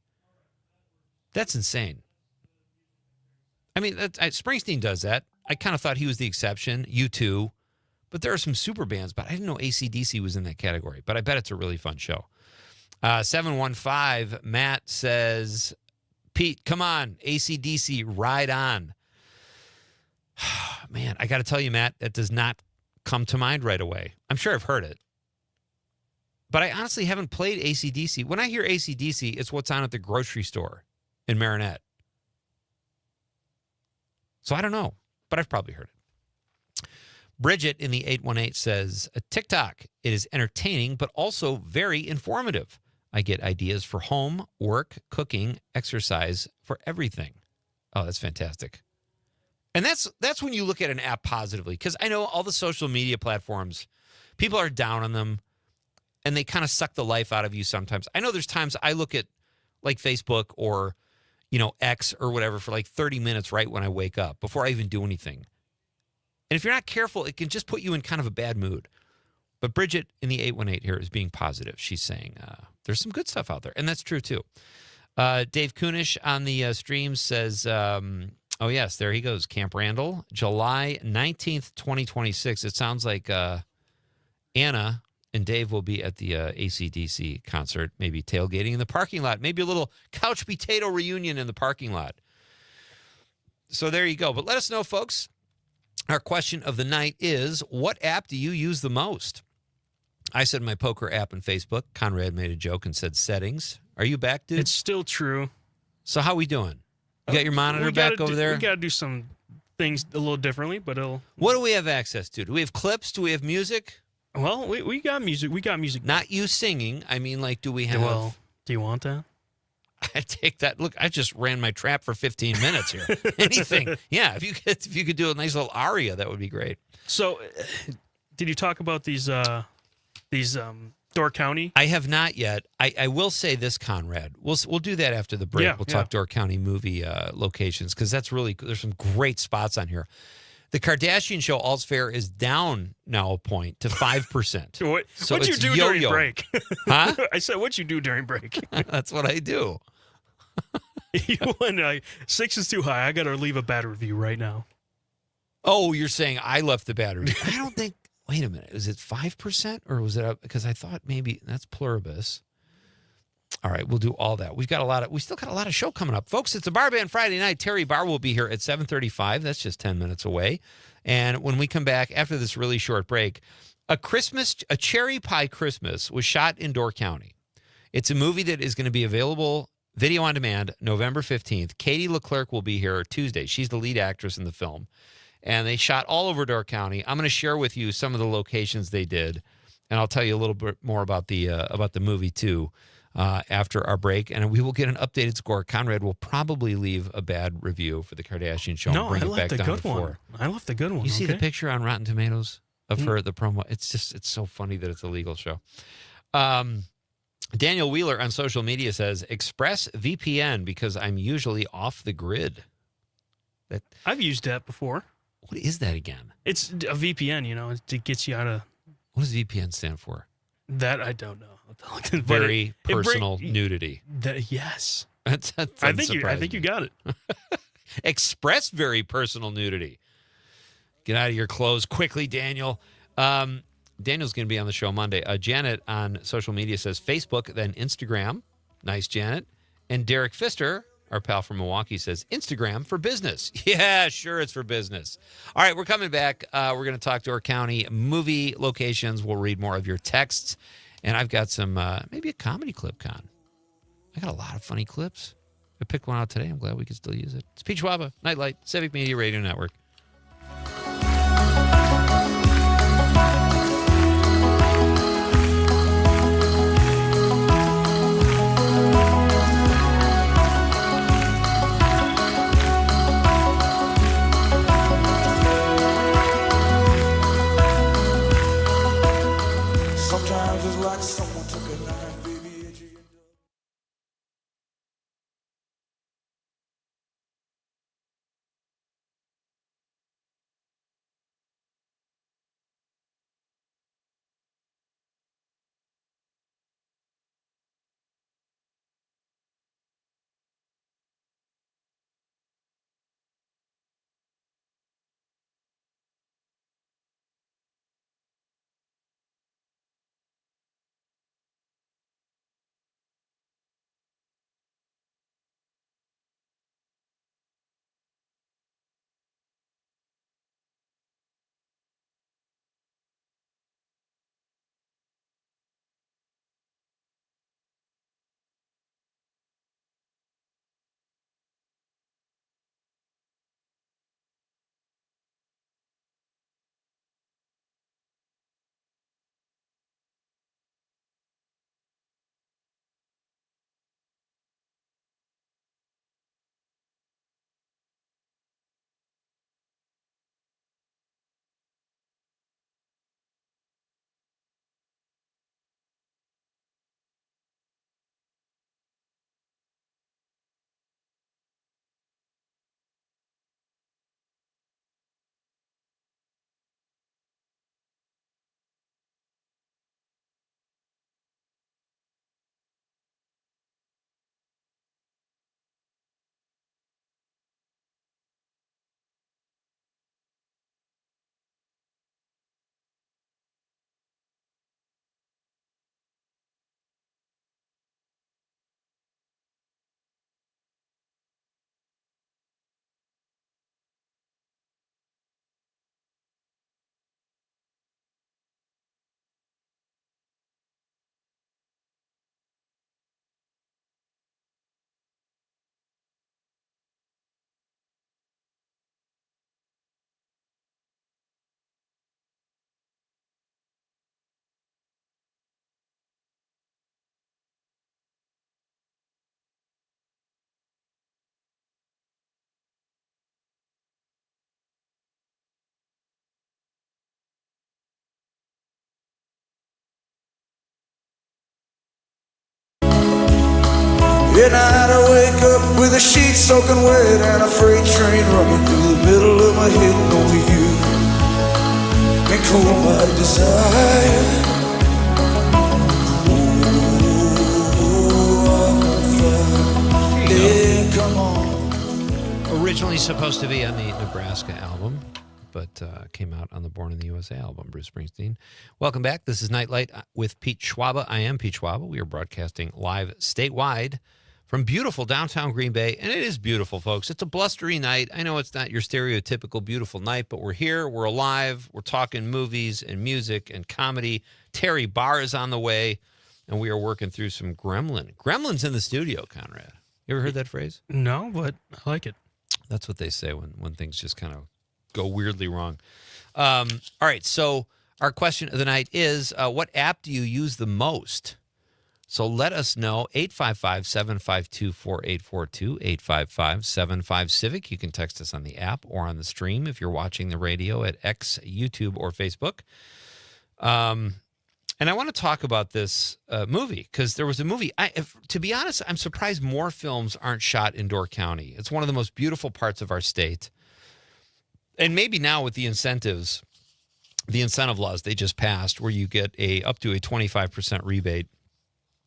that's insane. I mean, Springsteen does that. I kind of thought he was the exception, U2, but there are some super bands, but I didn't know AC/DC was in that category, but I bet it's a really fun show. 715, Matt says, Pete, come on, AC/DC, ride on. Man, I got to tell you, Matt, that does not come to mind right away. I'm sure I've heard it, but I honestly haven't played AC/DC. When I hear AC/DC, it's what's on at the grocery store in Marinette. So I don't know, but I've probably heard it. Bridget in the 818 says, TikTok, it is entertaining, but also very informative. I get ideas for home, work, cooking, exercise, for everything. Oh, that's fantastic. And that's when you look at an app positively, because I know all the social media platforms, people are down on them, and they kind of suck the life out of you sometimes. I know there's times I look at like Facebook or, X or whatever for like 30 minutes right when I wake up before I even do anything. And if you're not careful, it can just put you in kind of a bad mood. But Bridget in the 818 here is being positive. She's saying there's some good stuff out there. And that's true, too. Dave Kunish on the stream says, oh, yes, there he goes. Camp Randall, July 19th, 2026. It sounds like Anna and Dave will be at the AC/DC concert, maybe tailgating in the parking lot, maybe a little couch potato reunion in the parking lot. So there you go. But let us know, folks. Our question of the night is, what app do you use the most? I said my poker app on Facebook. Conrad made a joke and said settings. Are you back, dude? It's still true. So how we doing? You got your monitor back over there? We got to do some things a little differently, but it'll... What do we have access to? Do we have clips? Do we have music? Well, we got music. We got music. Not you singing. I mean, like, do we have... Well, do you want that? I take that. Look, I just ran my trap for 15 minutes here. Anything. Yeah, if you could do a nice little aria, that would be great. So, did you talk about these Door County? I have not yet. I will say this, Conrad. We'll do that after the break. We'll talk Door County movie locations because that's really there's some great spots on here. The Kardashian show, All's Fair, is down now a point to 5%. What'd you do during break? Huh? I said, what'd you do during break? That's what I do. You went, 6 is too high. I got to leave a bad review right now. Oh, you're saying I left the bad review. I don't think... Wait a minute. Is it 5% or was it up? Because I thought maybe that's pluribus. All right, we'll do all that. We still got a lot of show coming up. Folks, it's a Barr Band Friday night. Terry Barr will be here at 7:35. That's just 10 minutes away. And when we come back after this really short break, a Cherry Pie Christmas was shot in Door County. It's a movie that is going to be available video on demand November 15th. Katie Leclerc will be here Tuesday. She's the lead actress in the film. And they shot all over Door County. I'm going to share with you some of the locations they did, and I'll tell you a little bit more about the movie too after our break. And we will get an updated score. Conrad will probably leave a bad review for the Kardashian show. No, and bring I it back left a down good to one. 4. I left a good one. You see the picture on Rotten Tomatoes of her at the promo? It's so funny that it's a legal show. Daniel Wheeler on social media says, Express VPN because I'm usually off the grid. I've used that before. What is that again? It's a VPN, it gets you out of... What does VPN stand for? That I don't know. Very personal nudity. Yes. That's I think you got it. Express very personal nudity. Get out of your clothes quickly, Daniel. Daniel's going to be on the show Monday. Janet on social media says Facebook, then Instagram. Nice, Janet. And Derek Pfister, our pal from Milwaukee, says Instagram for business. Yeah, sure, it's for business. All right, we're coming back. We're going to talk Door County movie locations. We'll read more of your texts. And I've got some, maybe a comedy clip, Con. I got a lot of funny clips. I picked one out today. I'm glad we can still use it. It's Pete Schwaba, Night Light, Civic Media Radio Network. Sometimes it's like someone took a knife, baby. At night I wake up with a sheet soaking wet and a freight train running through the middle of my head. And only you can cool my desire. Originally supposed to be on the Nebraska album, but came out on the Born in the USA album, Bruce Springsteen. Welcome back. This is Night Light with Pete Schwaba. I am Pete Schwaba. We are broadcasting live statewide from beautiful downtown Green Bay, and it is beautiful, folks. It's a blustery night. I know it's not your stereotypical beautiful night, but we're here, we're alive, we're talking movies and music and comedy. Terry Barr is on the way, and we are working through some Gremlins in the studio, Conrad. You ever heard that phrase? No, but I like it. That's what they say when things just kind of go weirdly wrong. All right, so our question of the night is, what app do you use the most? So let us know, 855-752-4842, 855-75-CIVIC. You can text us on the app or on the stream if you're watching the radio at X, YouTube, or Facebook. And I want to talk about this movie because there was a movie. To be honest, I'm surprised more films aren't shot in Door County. It's one of the most beautiful parts of our state. And maybe now with the incentive laws they just passed where you get up to a 25% rebate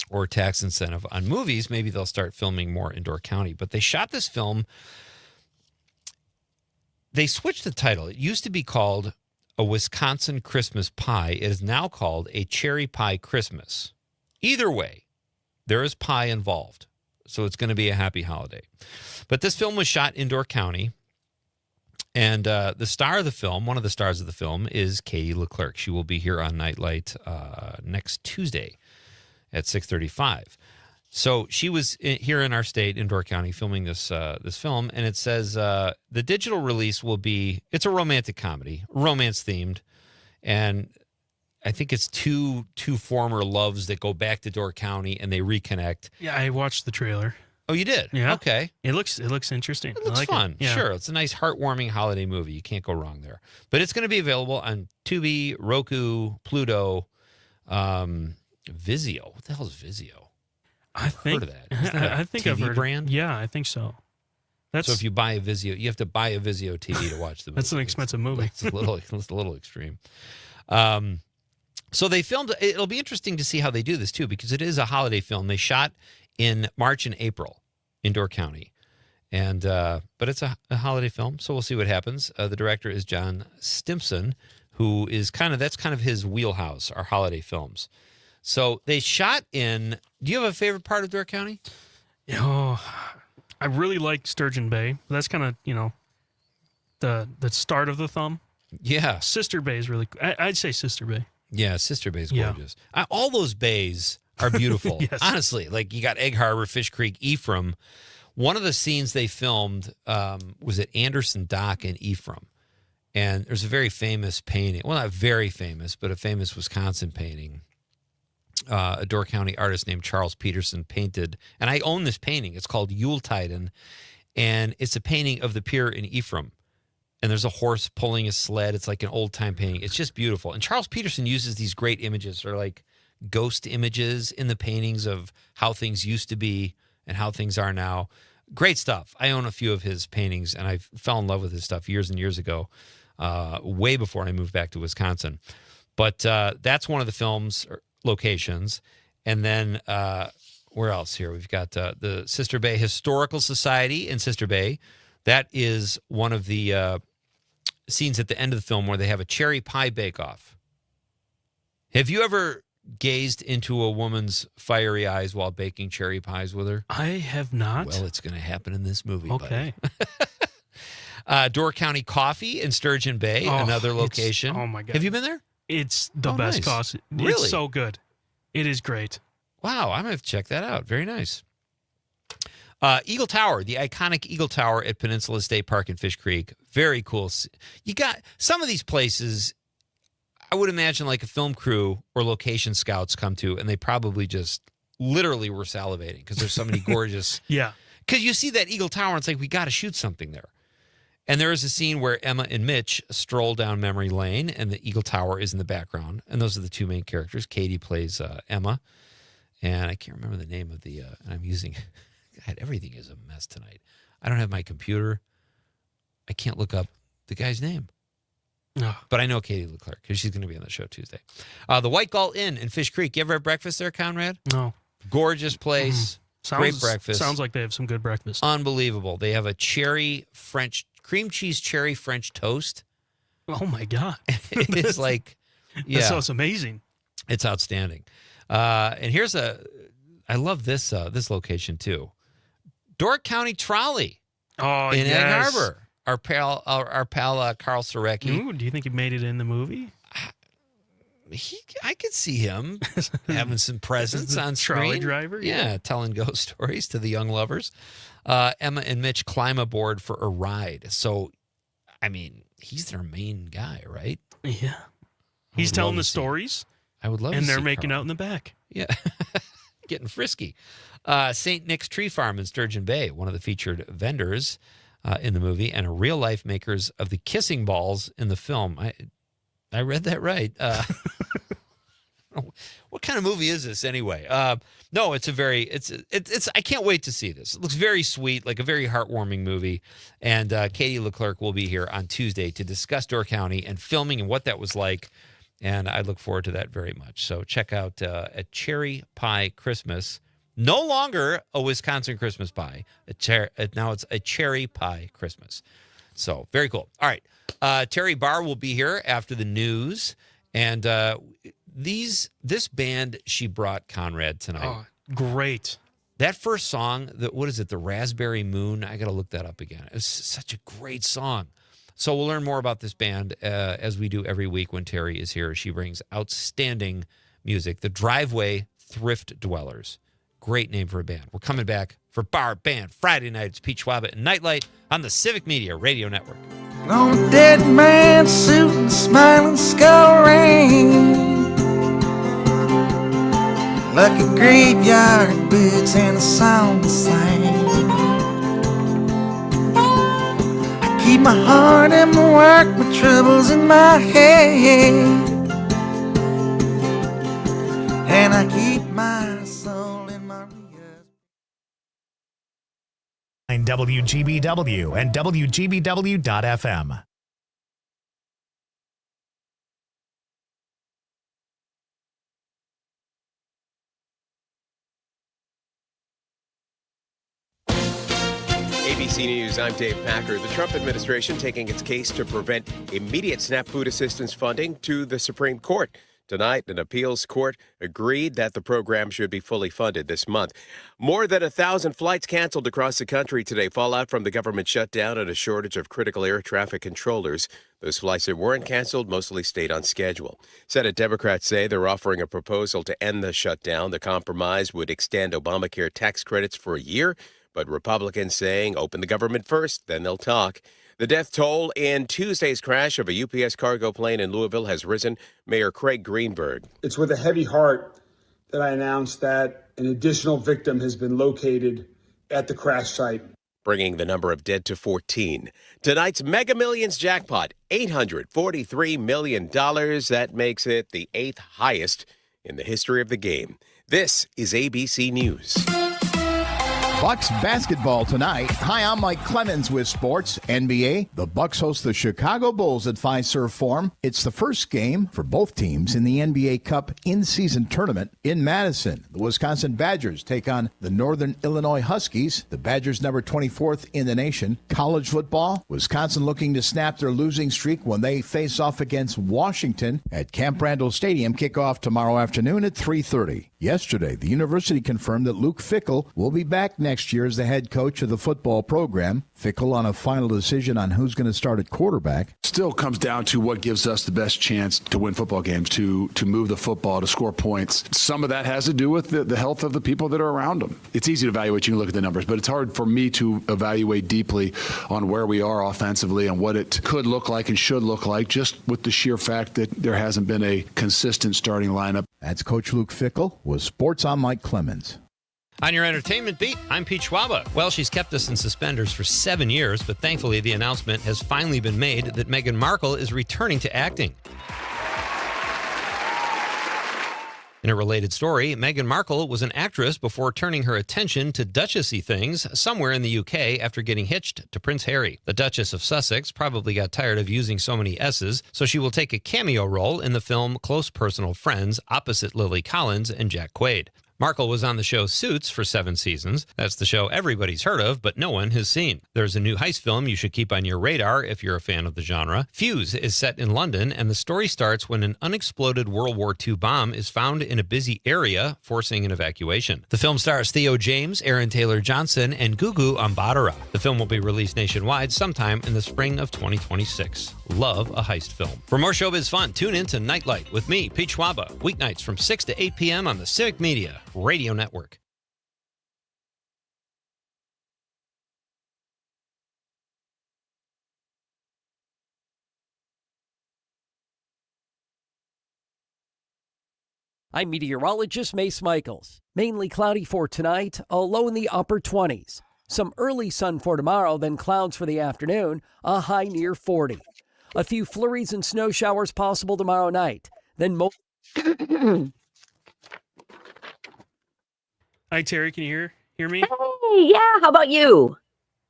or tax incentive on movies, maybe they'll start filming more in Door County. But they shot this film. They switched the title. It used to be called A Wisconsin Christmas Pie. It is now called A Cherry Pie Christmas. Either way, there is pie involved. So it's going to be a happy holiday. But this film was shot in Door County. And the star of the film, one of the stars of the film, is Katie Leclerc. She will be here on Night Light next Tuesday at 6:35. So she was here in our state, in Door County, filming this film, and it says the digital release will be, it's a romantic comedy, romance-themed, and I think it's two former loves that go back to Door County, and they reconnect. Yeah, I watched the trailer. Oh, you did? Yeah. Okay. It looks interesting. It looks fun. Yeah. Sure. It's a nice, heartwarming holiday movie. You can't go wrong there. But it's going to be available on Tubi, Roku, Pluto, Vizio. What the hell is Vizio? I've heard of that. Isn't that I think TV I've heard brand? Yeah, I think so. So if you buy a Vizio, you have to buy a Vizio TV to watch the movie. That's an expensive movie. It's a little extreme. So they filmed. It'll be interesting to see how they do this too, because it is a holiday film. They shot in March and April in Door County, and but it's a holiday film, so we'll see what happens. The director is John Stimpson, who is that's kind of his wheelhouse, our holiday films. So they shot in. Do you have a favorite part of Door County? Oh, I really like Sturgeon Bay. That's kind of the start of the thumb. Yeah, Sister Bay is really. I'd say Sister Bay. Yeah, Sister Bay is gorgeous. Yeah. All those bays are beautiful. Yes. Honestly, like you got Egg Harbor, Fish Creek, Ephraim. One of the scenes they filmed was at Anderson Dock in Ephraim. And there's a very famous painting. Well, not very famous, but a famous Wisconsin painting. A Door County artist named Charles Peterson painted. And I own this painting. It's called Yuletiden. And it's a painting of the pier in Ephraim. And there's a horse pulling a sled. It's like an old-time painting. It's just beautiful. And Charles Peterson uses these great images, or like ghost images in the paintings of how things used to be and how things are now. Great stuff. I own a few of his paintings, and I fell in love with his stuff years and years ago, way before I moved back to Wisconsin. But that's one of the film's locations. And then where else here? We've got the Sister Bay Historical Society in Sister Bay. That is one of the scenes at the end of the film where they have a cherry pie bake-off. Have you ever gazed into a woman's fiery eyes while baking cherry pies with her? I have not. Well, it's going to happen in this movie. Okay. Door County Coffee in Sturgeon Bay, another location. Oh, my God. Have you been there? It's the best nice. coffee. Really? It's so good. It is great. Wow, I'm going to have to check that out. Very nice. Eagle Tower, the iconic Eagle Tower at Peninsula State Park in Fish Creek. Very cool. You got some of these places, I would imagine like a film crew or location scouts come to, and they probably just literally were salivating because there's so many gorgeous. Yeah. Because you see that Eagle Tower, and it's like, we got to shoot something there. And there is a scene where Emma and Mitch stroll down memory lane, and the Eagle Tower is in the background. And those are the two main characters. Katie plays Emma. And I can't remember the name of the, and I'm using, God, everything is a mess tonight. I don't have my computer. I can't look up the guy's name. No. But I know Katie Leclerc because she's going to be on the show Tuesday. The White Gull Inn in Fish Creek. You ever have breakfast there, Conrad? No. Gorgeous place. Great breakfast. Sounds like they have some good breakfast. Unbelievable. They have a cream cheese cherry French toast. Oh, my God. It's like, yeah. That sounds amazing. It's outstanding. And here's I love this location, too. Dork County Trolley in Egg Harbor. Our pal Carl Sorecki. Ooh, do you think he made it in the movie? I could see him having some presence on screen. Trolley driver? Yeah, telling ghost stories to the young lovers. Emma and Mitch climb aboard for a ride. So, I mean, he's their main guy, right? Yeah. He's telling the stories. I would love to see And they're making Carl out in the back. Yeah. Getting frisky. St. Nick's Tree Farm in Sturgeon Bay, one of the featured vendors in the movie, and a real-life makers of the kissing balls in the film. I read that right. What kind of movie is this anyway? No, it's I can't wait to see this. It looks very sweet, like a very heartwarming movie. And Katie Leclerc will be here on Tuesday to discuss Door County and filming and what that was like. And I look forward to that very much. So check out a Cherry Pie Christmas. No longer a Wisconsin Christmas pie. Now it's a Cherry Pie Christmas. So very cool. All right. Terry Barr will be here after the news. And this band she brought, Conrad, tonight. Oh, great. That first song, what is it, The Raspberry Moon? I got to look that up again. It's such a great song. So we'll learn more about this band as we do every week when Terry is here. She brings outstanding music. The Driveway Thrift Dwellers. Great name for a band. We're coming back for Barr Band Friday night. It's Pete Schwaba and Nite Lite on the Civic Media Radio Network. On a dead man's suit and smiling skull ring, like a graveyard bitch and a song to sing. I keep my heart in my work, my troubles in my head, and I keep my soul in my WGBW and WGBW.FM. ABC News, I'm Dave Packer. The Trump administration taking its case to prevent immediate SNAP food assistance funding to the Supreme Court. Tonight, an appeals court agreed that the program should be fully funded this month. More than 1,000 flights canceled across the country today. Fallout from the government shutdown and a shortage of critical air traffic controllers. Those flights that weren't canceled mostly stayed on schedule. Senate Democrats say they're offering a proposal to end the shutdown. The compromise would extend Obamacare tax credits for a year, but Republicans saying open the government first, then they'll talk. The death toll in Tuesday's crash of a UPS cargo plane in Louisville has risen. Mayor Craig Greenberg. It's with a heavy heart that I announced that an additional victim has been located at the crash site, bringing the number of dead to 14. Tonight's Mega Millions jackpot, $843 million. That makes it the 8th highest in the history of the game. This is ABC News. Bucks basketball tonight. Hi, I'm Mike Clemens with sports. NBA, the Bucks host the Chicago Bulls at Fiserv Forum. It's the first game for both teams in the NBA Cup in-season tournament in Madison. The Wisconsin Badgers take on the Northern Illinois Huskies. The Badgers number 24th in the nation. College football, Wisconsin looking to snap their losing streak when they face off against Washington at Camp Randall Stadium. Kickoff tomorrow afternoon at 3:30. Yesterday, the university confirmed that Luke Fickell will be back next year as the head coach of the football program. Fickell on a final decision on who's going to start at quarterback. Still comes down to what gives us the best chance to win football games, to move the football, to score points. Some of that has to do with the health of the people that are around them. It's easy to evaluate. You can look at the numbers, but it's hard for me to evaluate deeply on where we are offensively and what it could look like and should look like, just with the sheer fact that there hasn't been a consistent starting lineup. That's Coach Luke Fickell with Sports. I'm Mike Clemens. On your entertainment beat, I'm Pete Schwaba. Well, she's kept us in suspenders for 7 years, but thankfully the announcement has finally been made that Meghan Markle is returning to acting. In a related story, Meghan Markle was an actress before turning her attention to duchessy things somewhere in the UK after getting hitched to Prince Harry. The Duchess of Sussex probably got tired of using so many S's, so she will take a cameo role in the film Close Personal Friends opposite Lily Collins and Jack Quaid. Markle was on the show Suits for 7 seasons. That's the show everybody's heard of, but no one has seen. There's a new heist film you should keep on your radar if you're a fan of the genre. Fuse is set in London, and the story starts when an unexploded World War II bomb is found in a busy area, forcing an evacuation. The film stars Theo James, Aaron Taylor-Johnson, and Gugu Mbatha. The film will be released nationwide sometime in the spring of 2026. Love a heist film. For more showbiz fun, tune in to Nightlight with me, Pete Schwaba, weeknights from 6 to 8 p.m. on the Civic Media Radio Network. I'm meteorologist Mace Michaels. Mainly cloudy for tonight, a low in the upper 20s. Some early sun for tomorrow, then clouds for the afternoon, a high near 40. A few flurries and snow showers possible tomorrow night. Then Hi, Terry. Can you hear me? Hey, yeah. How about you?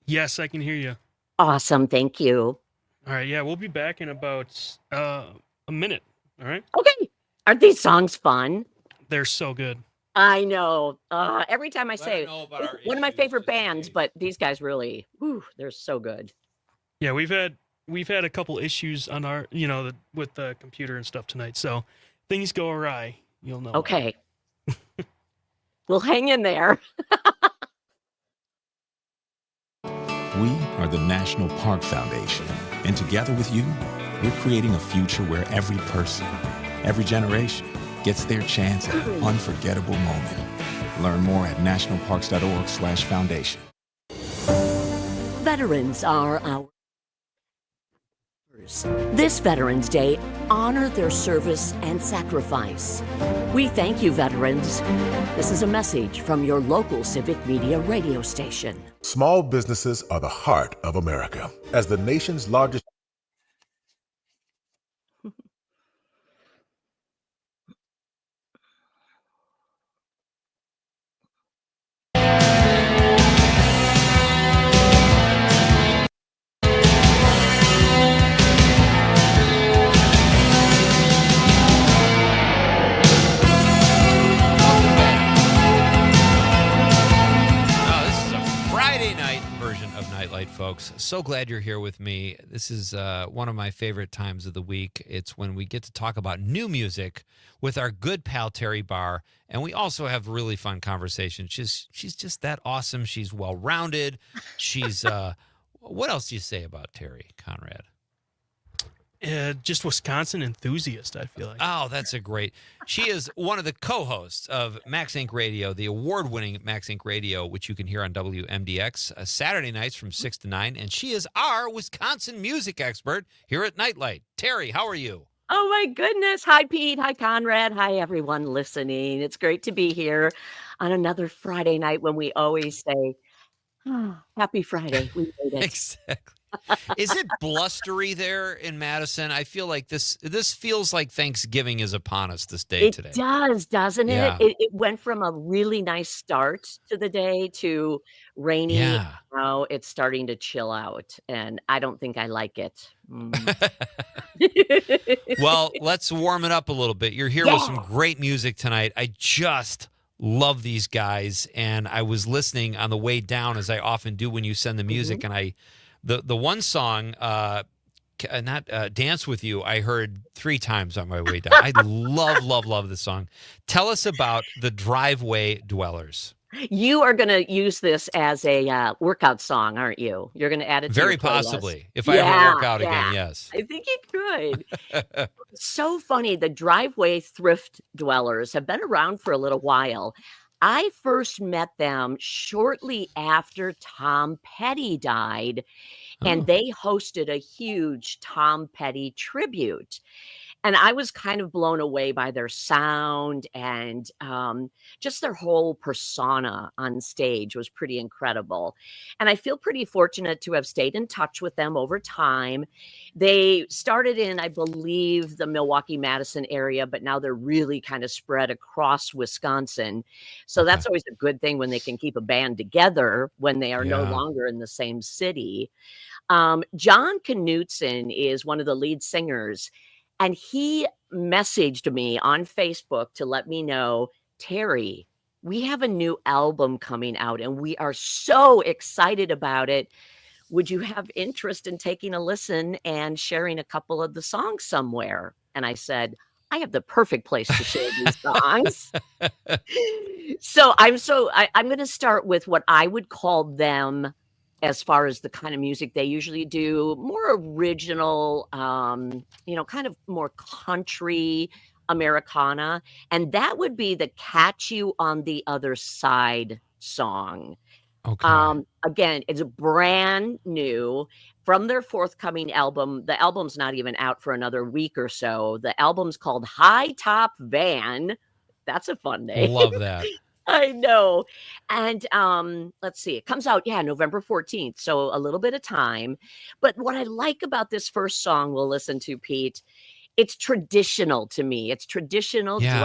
Yes, I can hear you. Awesome. Thank you. All right. Yeah, we'll be back in about a minute. All right. Okay. Aren't these songs fun? They're so good. I know. Every time I say one of my favorite bands, but these guys really, they're so good. Yeah, we've had a couple issues on our, with the computer and stuff tonight. So things go awry. You'll know. Okay. We'll hang in there. We are the National Park Foundation, and together with you, we're creating a future where every person, every generation gets their chance at an unforgettable moment. Learn more at nationalparks.org/foundation. Veterans are our. This Veterans Day, honor their service and sacrifice. We thank you, veterans. This is a message from your local Civic Media radio station. Small businesses are the heart of America. As the nation's largest folks. So glad you're here with me. This is one of my favorite times of the week. It's when we get to talk about new music with our good pal Terry Barr, and we also have really fun conversations. She's just that awesome. She's well-rounded. She's what else do you say about Terry, Conrad? Just Wisconsin enthusiast, I feel like. Oh, that's a great. She is one of the co-hosts of Max Inc. Radio, the award-winning Max Inc. Radio, which you can hear on WMDX Saturday nights from 6 to 9. And she is our Wisconsin music expert here at Nightlight. Terry, how are you? Oh, my goodness. Hi, Pete. Hi, Conrad. Hi, everyone listening. It's great to be here on another Friday night when we always say, happy Friday. We made it. Exactly. Is it blustery there in Madison? I feel like this feels like Thanksgiving is upon us this day today. It does, doesn't it? Yeah. It went from a really nice start to the day to rainy. Yeah. Now it's starting to chill out, and I don't think I like it. Well, let's warm it up a little bit. You're here with some great music tonight. I just love these guys, and I was listening on the way down, as I often do when you send the music, and the one song, Dance With You, I heard 3 times on my way down. I love this song. Tell us about the Driveway Dwellers. You are going to use this as a workout song, aren't you? You're going to add it to Very your playlist. Possibly. If I ever work out again, yes. I think you could. So funny. The Driveway Thrift Dwellers have been around for a little while. I first met them shortly after Tom Petty died, and they hosted a huge Tom Petty tribute. And I was kind of blown away by their sound and just their whole persona on stage was pretty incredible. And I feel pretty fortunate to have stayed in touch with them over time. They started in, I believe, the Milwaukee-Madison area, but now they're really kind of spread across Wisconsin. So that's always a good thing when they can keep a band together when they are no longer in the same city. John Knutson is one of the lead singers. And he messaged me on Facebook to let me know, Terry, we have a new album coming out, and we are so excited about it. Would you have interest in taking a listen and sharing a couple of the songs somewhere?" And I said, "I have the perfect place to share these songs." So I'm gonna start with what I would call them as far as the kind of music they usually do, more original, kind of more country Americana, and that would be the "Catch You on the Other Side" song. Okay. Again, it's brand new from their forthcoming album. The album's not even out for another week or so. The album's called High Top Van. That's a fun name. Love that. I know. And let's see, it comes out, November 14th, so a little bit of time. But what I like about this first song we'll listen to, Pete, it's traditional to me. It's traditional Yeah.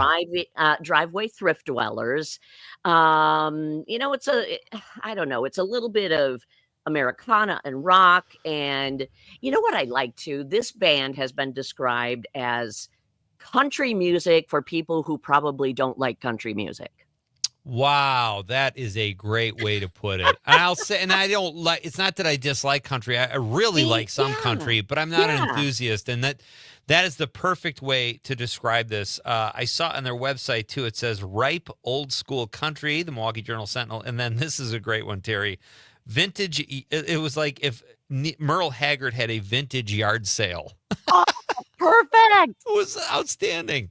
driveway thrift dwellers. I don't know, it's a little bit of Americana and rock. And you know what I like too? This band has been described as country music for people who probably don't like country music. Wow, that is a great way to put it. And I'll say, and I don't like, it's not that I dislike country. I really like some country, but I'm not an enthusiast. And that is the perfect way to describe this. I saw on their website too, it says ripe old school country, the Milwaukee Journal Sentinel. And then this is a great one, Terry. Vintage. It was like if Merle Haggard had a vintage yard sale. Oh, perfect. It was outstanding.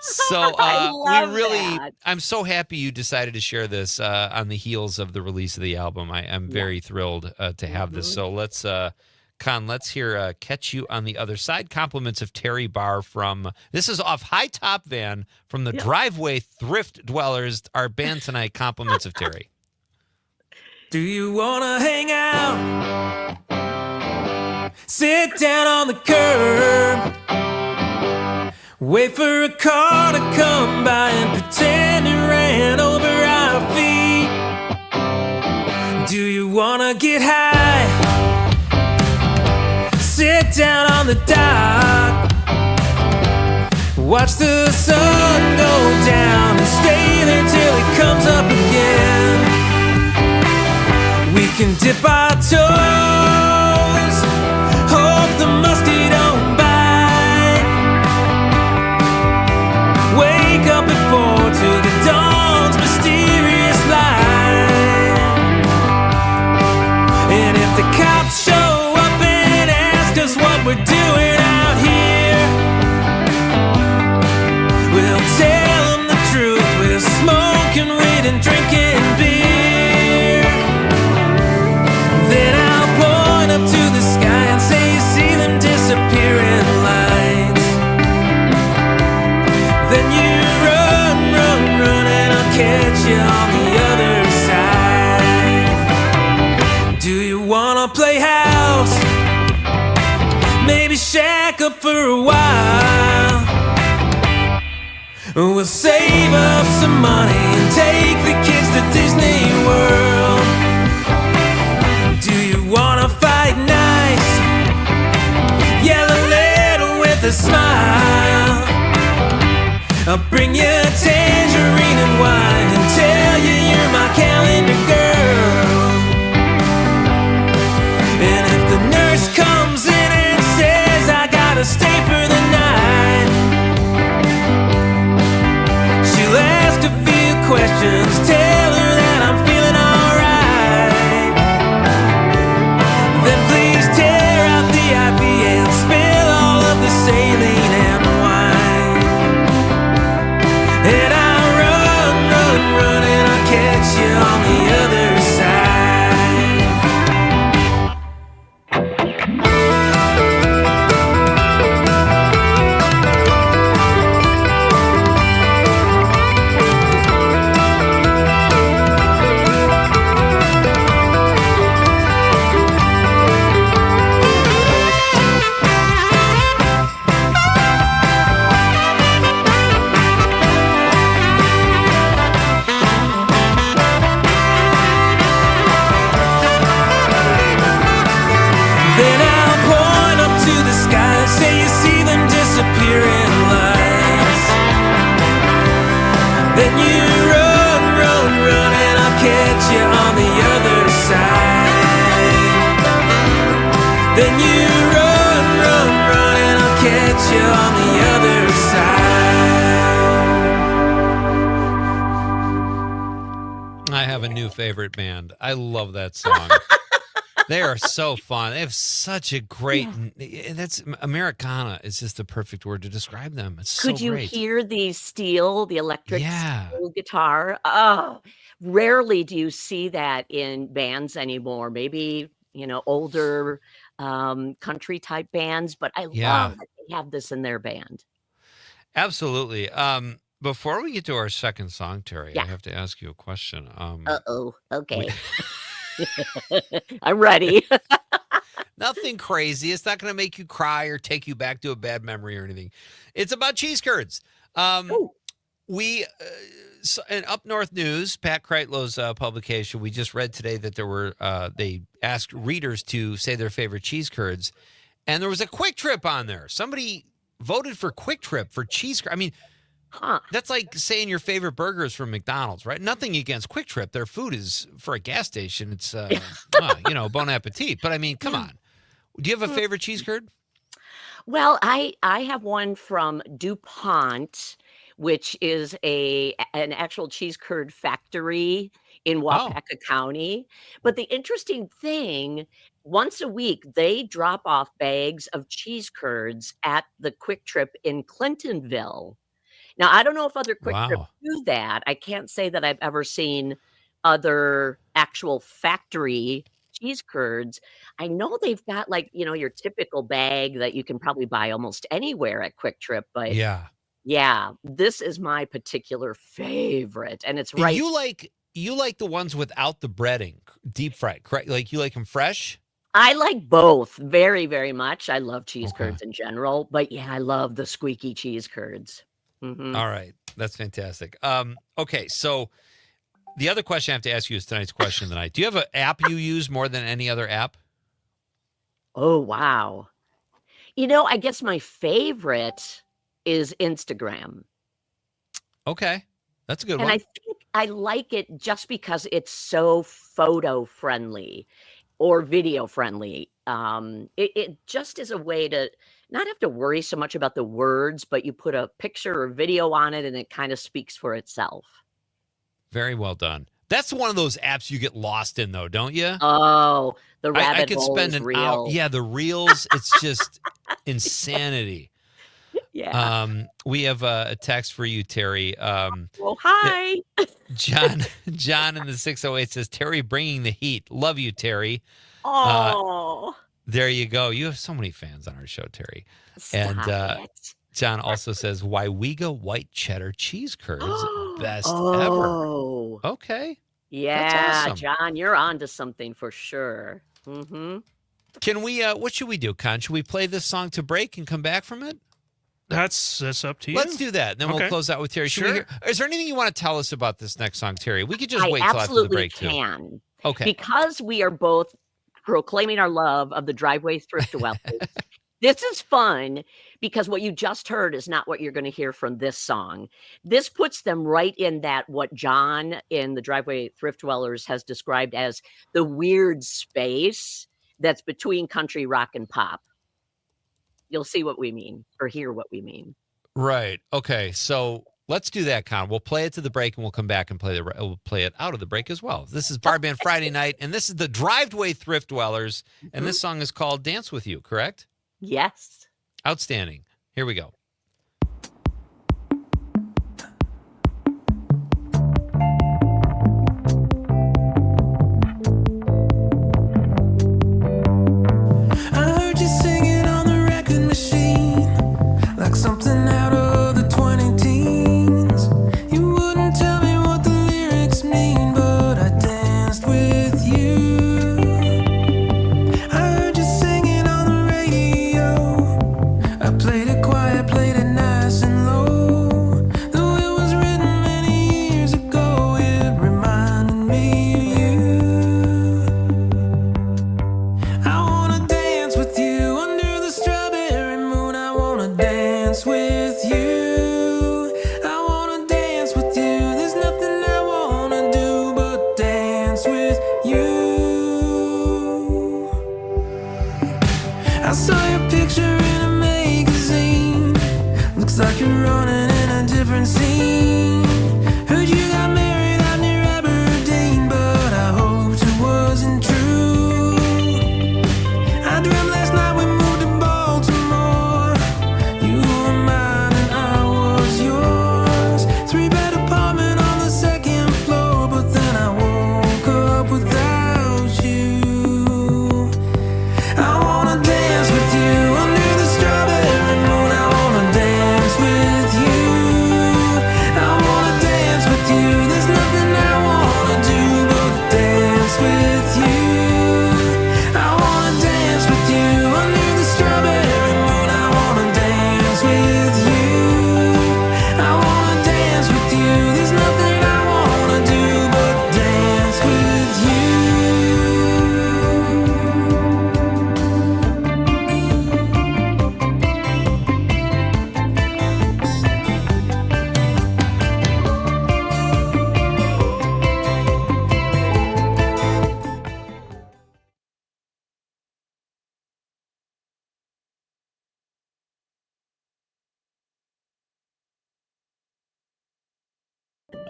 So I'm so happy you decided to share this on the heels of the release of the album. I'm very thrilled to have this. So let's hear Catch You on the Other Side. Compliments of Terry Barr this is off High Top Van from the Driveway Thrift Dwellers. Our band tonight, compliments of Terry. Do you wanna hang out? Sit down on the curb. Wait for a car to come by and pretend it ran over our feet. Do you wanna get high? Sit down on the dock. Watch the sun go down and stay there till it comes up again. We can dip our toes, hope the musky don't bite. Wake up at 4 to the dawn's mysterious light. And if the cops show up and ask us what we're doing out here, we'll tell them the truth. We're smoking weed and drinking beer. Then I'll point up to the sky and say, you see them disappearing lights. Then you run, and I'll catch you on the other side. Do you wanna play house? Maybe shack up for a while. We'll save up some money and take the kids to Disney World. Do you wanna fight nice? Yell a little with a smile. I'll bring you a tangerine and wine and tell you you're my calendar girl. And if the nurse comes in and says I gotta stay for the night, she'll ask a few questions, tell her that I'm feeling alright. Then please tear out the IV and spill all of the saline and wine. And I'll run, and I'll catch you on the other side. Then I'll point up to the sky and say, you see them disappearing lights. Then you run, I have a new favorite band. I love that song. They are so fun. They have such a great. That's Americana is just the perfect word to describe them. It's so Could you great. hear the electric steel guitar? Oh, rarely do you see that in bands anymore. Maybe, older country type bands, but I love that they have this in their band. Absolutely. Before we get to our second song, Terry, I have to ask you a question. Okay. I'm ready. Nothing crazy. It's not going to make you cry or take you back to a bad memory or anything. It's about cheese curds. We in Up North News, Pat Kreitlow's publication, we just read today that there were they asked readers to say their favorite cheese curds, and there was a Quick Trip on there. Somebody voted for Quick Trip for cheese curds. I mean, that's like saying your favorite burger is from McDonald's, right? Nothing against Quick Trip. Their food is, for a gas station, it's, bon appetit. But I mean, come on. Do you have a favorite cheese curd? Well, I have one from DuPont, which is an actual cheese curd factory in Waupaca County. But the interesting thing, once a week, they drop off bags of cheese curds at the Quick Trip in Clintonville. Now, I don't know if other Quick Trips do that. I can't say that I've ever seen other actual factory cheese curds. I know they've got your typical bag that you can probably buy almost anywhere at Quick Trip, but yeah, this is my particular favorite, and it's right. You like the ones without the breading, deep fried, correct? Like you like them fresh? I like both very, very much. I love cheese curds in general, but yeah, I love the squeaky cheese curds. Mm-hmm. All right. That's fantastic. Okay. So the other question I have to ask you is tonight's question of the night. Do you have an app you use more than any other app? Oh, wow. I guess my favorite is Instagram. Okay. That's a good And one. I think I like it just because it's so photo friendly or video friendly. It just is a way to not have to worry so much about the words, but you put a picture or video on it and it kind of speaks for itself. Very well done. That's one of those apps you get lost in, though, don't you? Oh, the rabbit I could hole spend is an real. hour. Yeah, the reels. It's just insanity. Yeah. We have a text for you, Terry. Well, hi. John in the 608 says, Terry bringing the heat. Love you, Terry. Oh. There you go. You have so many fans on our show, Terry. Stop it. John also says, Waiwiga white cheddar cheese curds. Best ever. Oh. Okay. Yeah, That's awesome. John, you're on to something for sure. Mm-hmm. Can we, what should we do, Con? Should we play this song to break and come back from it? That's up to you. Let's do that. Then we'll close out with Terry. Sure. Is there anything you want to tell us about this next song, Terry? We could just I wait till after the absolutely break, can. too. Okay. Because we are both proclaiming our love of the driveway thrift dwellers. This is fun because what you just heard is not what you're going to hear from this song. This puts them right in that what John in the Driveway Thrift Dwellers has described as the weird space that's between country, rock, and pop. You'll see what we mean or hear what we mean. Right. Okay. So let's do that, Con. We'll play it to the break and we'll come back and we'll play it out of the break as well. This is Barr Band Friday night, and this is the Driveway Thrift Dwellers, and this song is called Dance With You, correct? Yes. Outstanding. Here we go. I heard you singing on the record machine, like something out of the 20 teens. You wouldn't tell me what the lyrics mean, but I danced with you. I heard you singing on the radio. I played it quiet.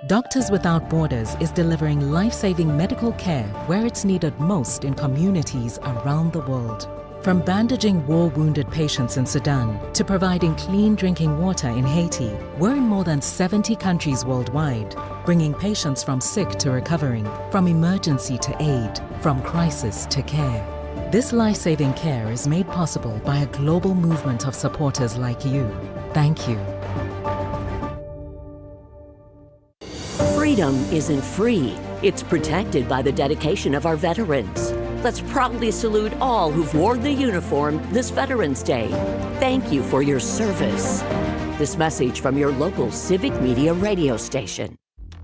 Doctors Without Borders is delivering life-saving medical care where it's needed most in communities around the world. From bandaging war-wounded patients in Sudan to providing clean drinking water in Haiti, we're in more than 70 countries worldwide, bringing patients from sick to recovering, from emergency to aid, from crisis to care. This life-saving care is made possible by a global movement of supporters like you. Thank you. Freedom isn't free. It's protected by the dedication of our veterans. Let's proudly salute all who've worn the uniform this Veterans Day. Thank you for your service. This message from your local civic media radio station.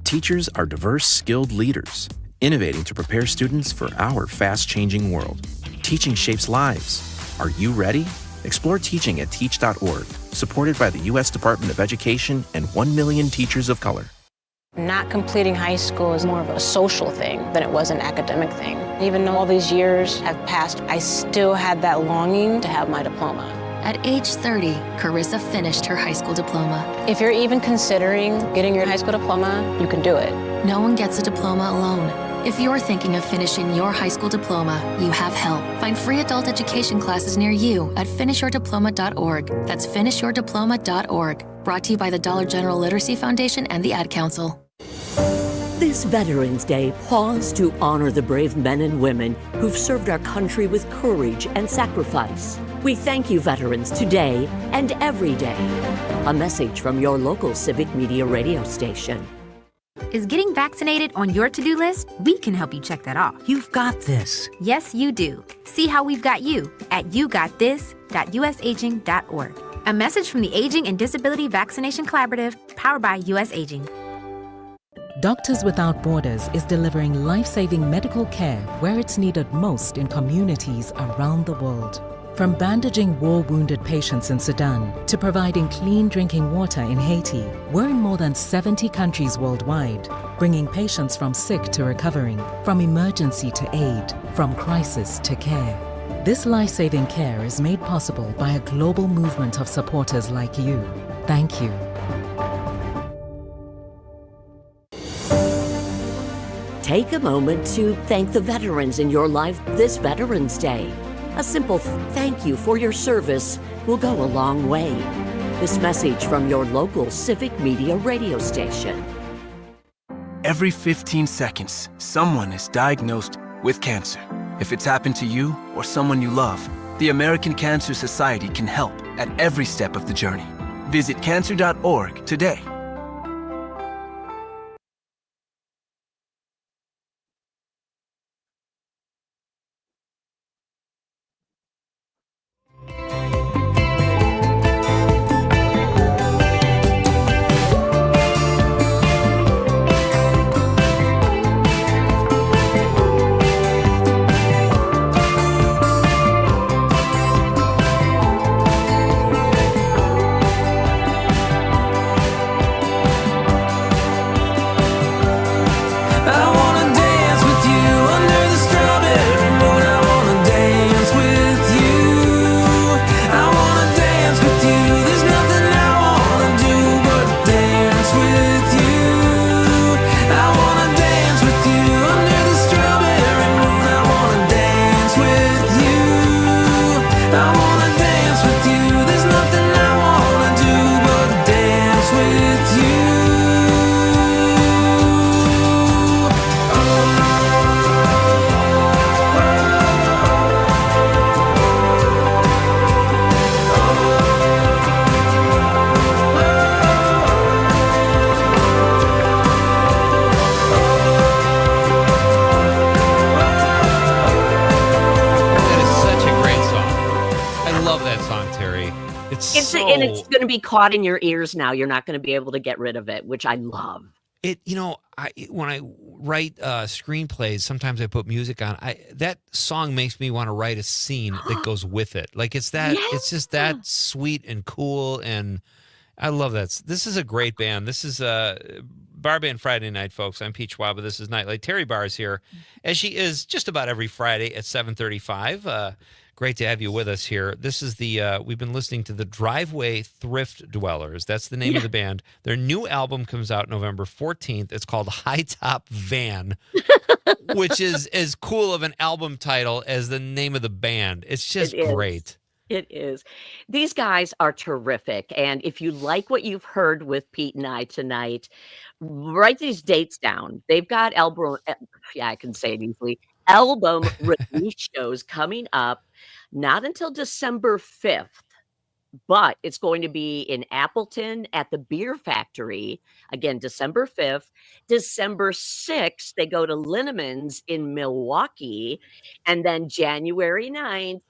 Teachers are diverse, skilled leaders, innovating to prepare students for our fast-changing world. Teaching shapes lives. Are you ready? Explore teaching at teach.org, supported by the U.S. Department of Education and 1 million teachers of color. Not completing high school is more of a social thing than it was an academic thing. Even though all these years have passed, I still had that longing to have my diploma. At age 30, Carissa finished her high school diploma. If you're even considering getting your high school diploma, you can do it. No one gets a diploma alone. If you're thinking of finishing your high school diploma, you have help. Find free adult education classes near you at finishyourdiploma.org. That's finishyourdiploma.org. Brought to you by the Dollar General Literacy Foundation and the Ad Council. This Veterans Day, pause to honor the brave men and women who've served our country with courage and sacrifice. We thank you, veterans, today and every day. A message from your local civic media radio station. Is getting vaccinated on your to-do list? We can help you check that off. You've got this. Yes, you do. See how we've got you at yougotthis.usaging.org. A message from the Aging and Disability Vaccination Collaborative, powered by US Aging. Doctors Without Borders is delivering life-saving medical care where it's needed most in communities around the world. From bandaging war-wounded patients in Sudan to providing clean drinking water in Haiti, we're in more than 70 countries worldwide, bringing patients from sick to recovering, from emergency to aid, from crisis to care. This life-saving care is made possible by a global movement of supporters like you. Thank you. Take a moment to thank the veterans in your life this Veterans Day. A simple thank you for your service will go a long way. This message from your local civic media radio station. Every 15 seconds, someone is diagnosed with cancer. If it's happened to you or someone you love, the American Cancer Society can help at every step of the journey. Visit cancer.org today. And it's going to be caught in your ears now. You're not going to be able to get rid of it, which I love. When I write screenplays, sometimes I put music on. That song makes me want to write a scene that goes with it. Like it's that, it's just that sweet and cool, and I love that. This is a great band. This is Barr Band Friday night, folks. I'm Pete Schwaba. This is Nightlight. Terry Barr is here, as she is just about every Friday at 7:35. Great to have you with us here. This is we've been listening to the Driveway Thrift Dwellers. That's the name of the band. Their new album comes out November 14th. It's called High Top Van, which is as cool of an album title as the name of the band. It's just great. It is. These guys are terrific. And if you like what you've heard with Pete and I tonight, write these dates down. They've got I can say it easily, album release shows coming up, not until December 5th, but it's going to be in Appleton at the Beer Factory. Again, December 5th. December 6th, they go to Linneman's in Milwaukee. And then January 9th,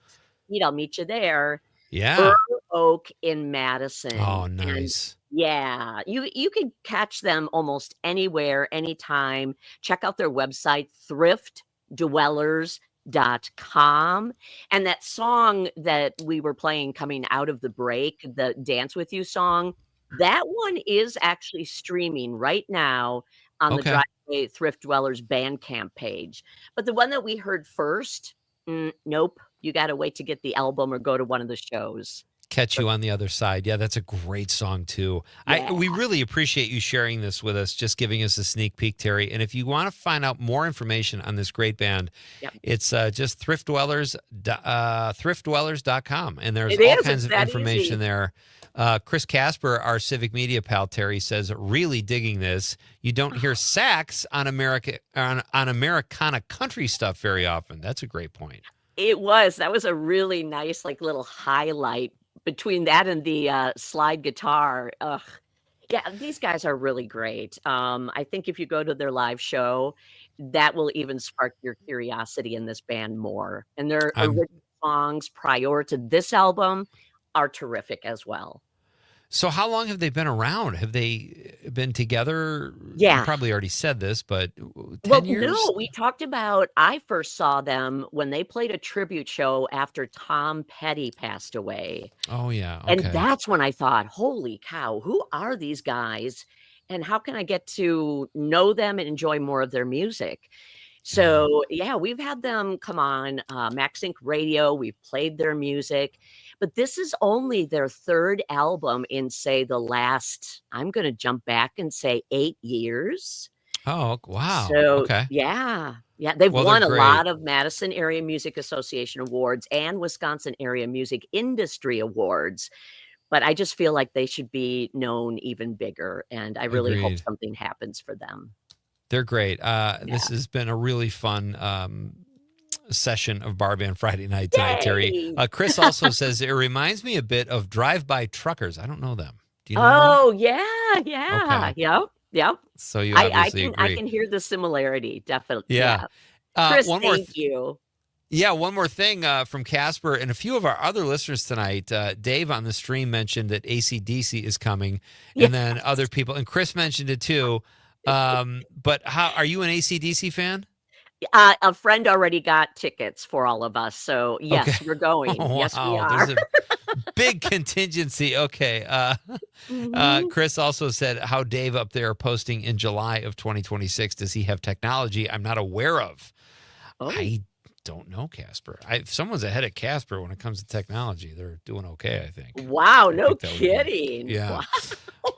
I'll meet you there. Yeah. Burr Oak in Madison. Oh, nice. And yeah. You can catch them almost anywhere, anytime. Check out their website, thriftdwellers.com. And that song that we were playing coming out of the break, the Dance With You song, that one is actually streaming right now on the Driveway Thrift Dwellers Bandcamp page. But the one that we heard first, nope. You got to wait to get the album or go to one of the shows. Catch You on the Other Side. Yeah, that's a great song, too. Yeah. We really appreciate you sharing this with us, just giving us a sneak peek, Terry. And if you want to find out more information on this great band, it's just thriftdwellers.com. And there's all kinds of information there. Chris Casper, our civic media pal, Terry, says, really digging this. You don't hear sax on Americana country stuff very often. That's a great point. That was a really nice, little highlight between that and the slide guitar. Yeah, these guys are really great. I think if you go to their live show, that will even spark your curiosity in this band more. And their original songs prior to this album are terrific as well. So how long have they been around? Have they been together? Yeah. You probably already said this, but 10 years? No, we talked about, I first saw them when they played a tribute show after Tom Petty passed away. Oh, yeah. Okay. And that's when I thought, holy cow, who are these guys? And how can I get to know them and enjoy more of their music? So, yeah, we've had them come on Max Inc. Radio. We've played their music. But this is only their third album in, say, the last, I'm going to jump back and say 8 years. Oh, wow. So, okay. Yeah. They've won a lot of Madison Area Music Association awards and Wisconsin Area Music Industry Awards. But I just feel like they should be known even bigger. And I really hope something happens for them. They're great. This has been a really fun session of Barr Band Friday night tonight, Terry. Chris also says it reminds me a bit of Drive-By Truckers. I don't know them. Do you know them? Yeah. Okay. Yep. So you obviously agree. I can hear the similarity, definitely. Yeah. Chris, thank you. Yeah, one more thing from Casper and a few of our other listeners tonight. Dave on the stream mentioned that AC/DC is coming, and then other people, and Chris mentioned it too. But are you an AC/DC fan? A friend already got tickets for all of us, so yes, we're going. Oh, yes, we wow. are. There's a big contingency. Okay. Chris also said how Dave up there posting in July of 2026. Does he have technology I'm not aware of? I don't know, Casper. If someone's ahead of Casper when it comes to technology, they're doing okay, I think. Wow, no kidding. Yeah.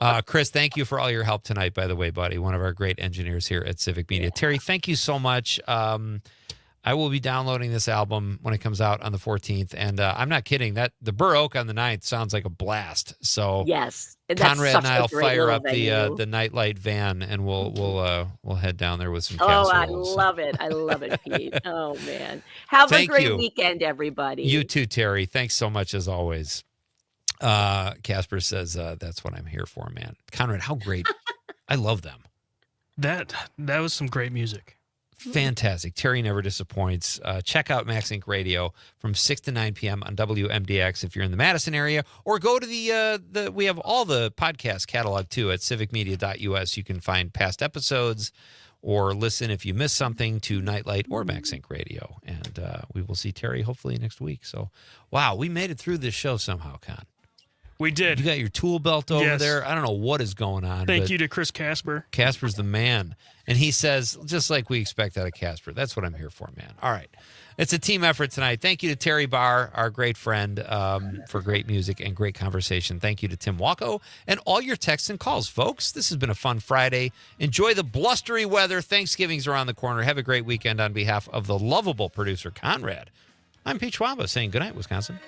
Wow. Chris, thank you for all your help tonight, by the way, buddy. One of our great engineers here at Civic Media. Terry, thank you so much. I will be downloading this album when it comes out on the 14th. And I'm not kidding. The Burr Oak on the 9th sounds like a blast. So yes, Conrad and I'll fire up the Nightlight van, and we'll head down there with some casseroles. I love it. I love it, Pete. Oh, man. Have a great weekend, everybody. You too, Terry. Thanks so much, as always. Casper says, that's what I'm here for, man. Conrad, how great. I love them. That was some great music. Fantastic. Terry never disappoints. Check out Max Inc. Radio from 6 to 9 p.m. on WMDX if you're in the Madison area, or go to we have all the podcast catalog too at civicmedia.us. You can find past episodes or listen if you miss something to Nightlight or Max Inc. Radio. And we will see Terry hopefully next week. So, wow, we made it through this show somehow, Con. We did. You got your tool belt over Yes. there. I don't know what is going on. Thank you to Chris Casper. Casper's the man. And he says, just like we expect out of Casper. That's what I'm here for, man. All right. It's a team effort tonight. Thank you to Terry Barr, our great friend, for great music and great conversation. Thank you to Tim Wacko and all your texts and calls, folks. This has been a fun Friday. Enjoy the blustery weather. Thanksgiving's around the corner. Have a great weekend on behalf of the lovable producer, Conrad. I'm Pete Schwaba saying goodnight, Wisconsin.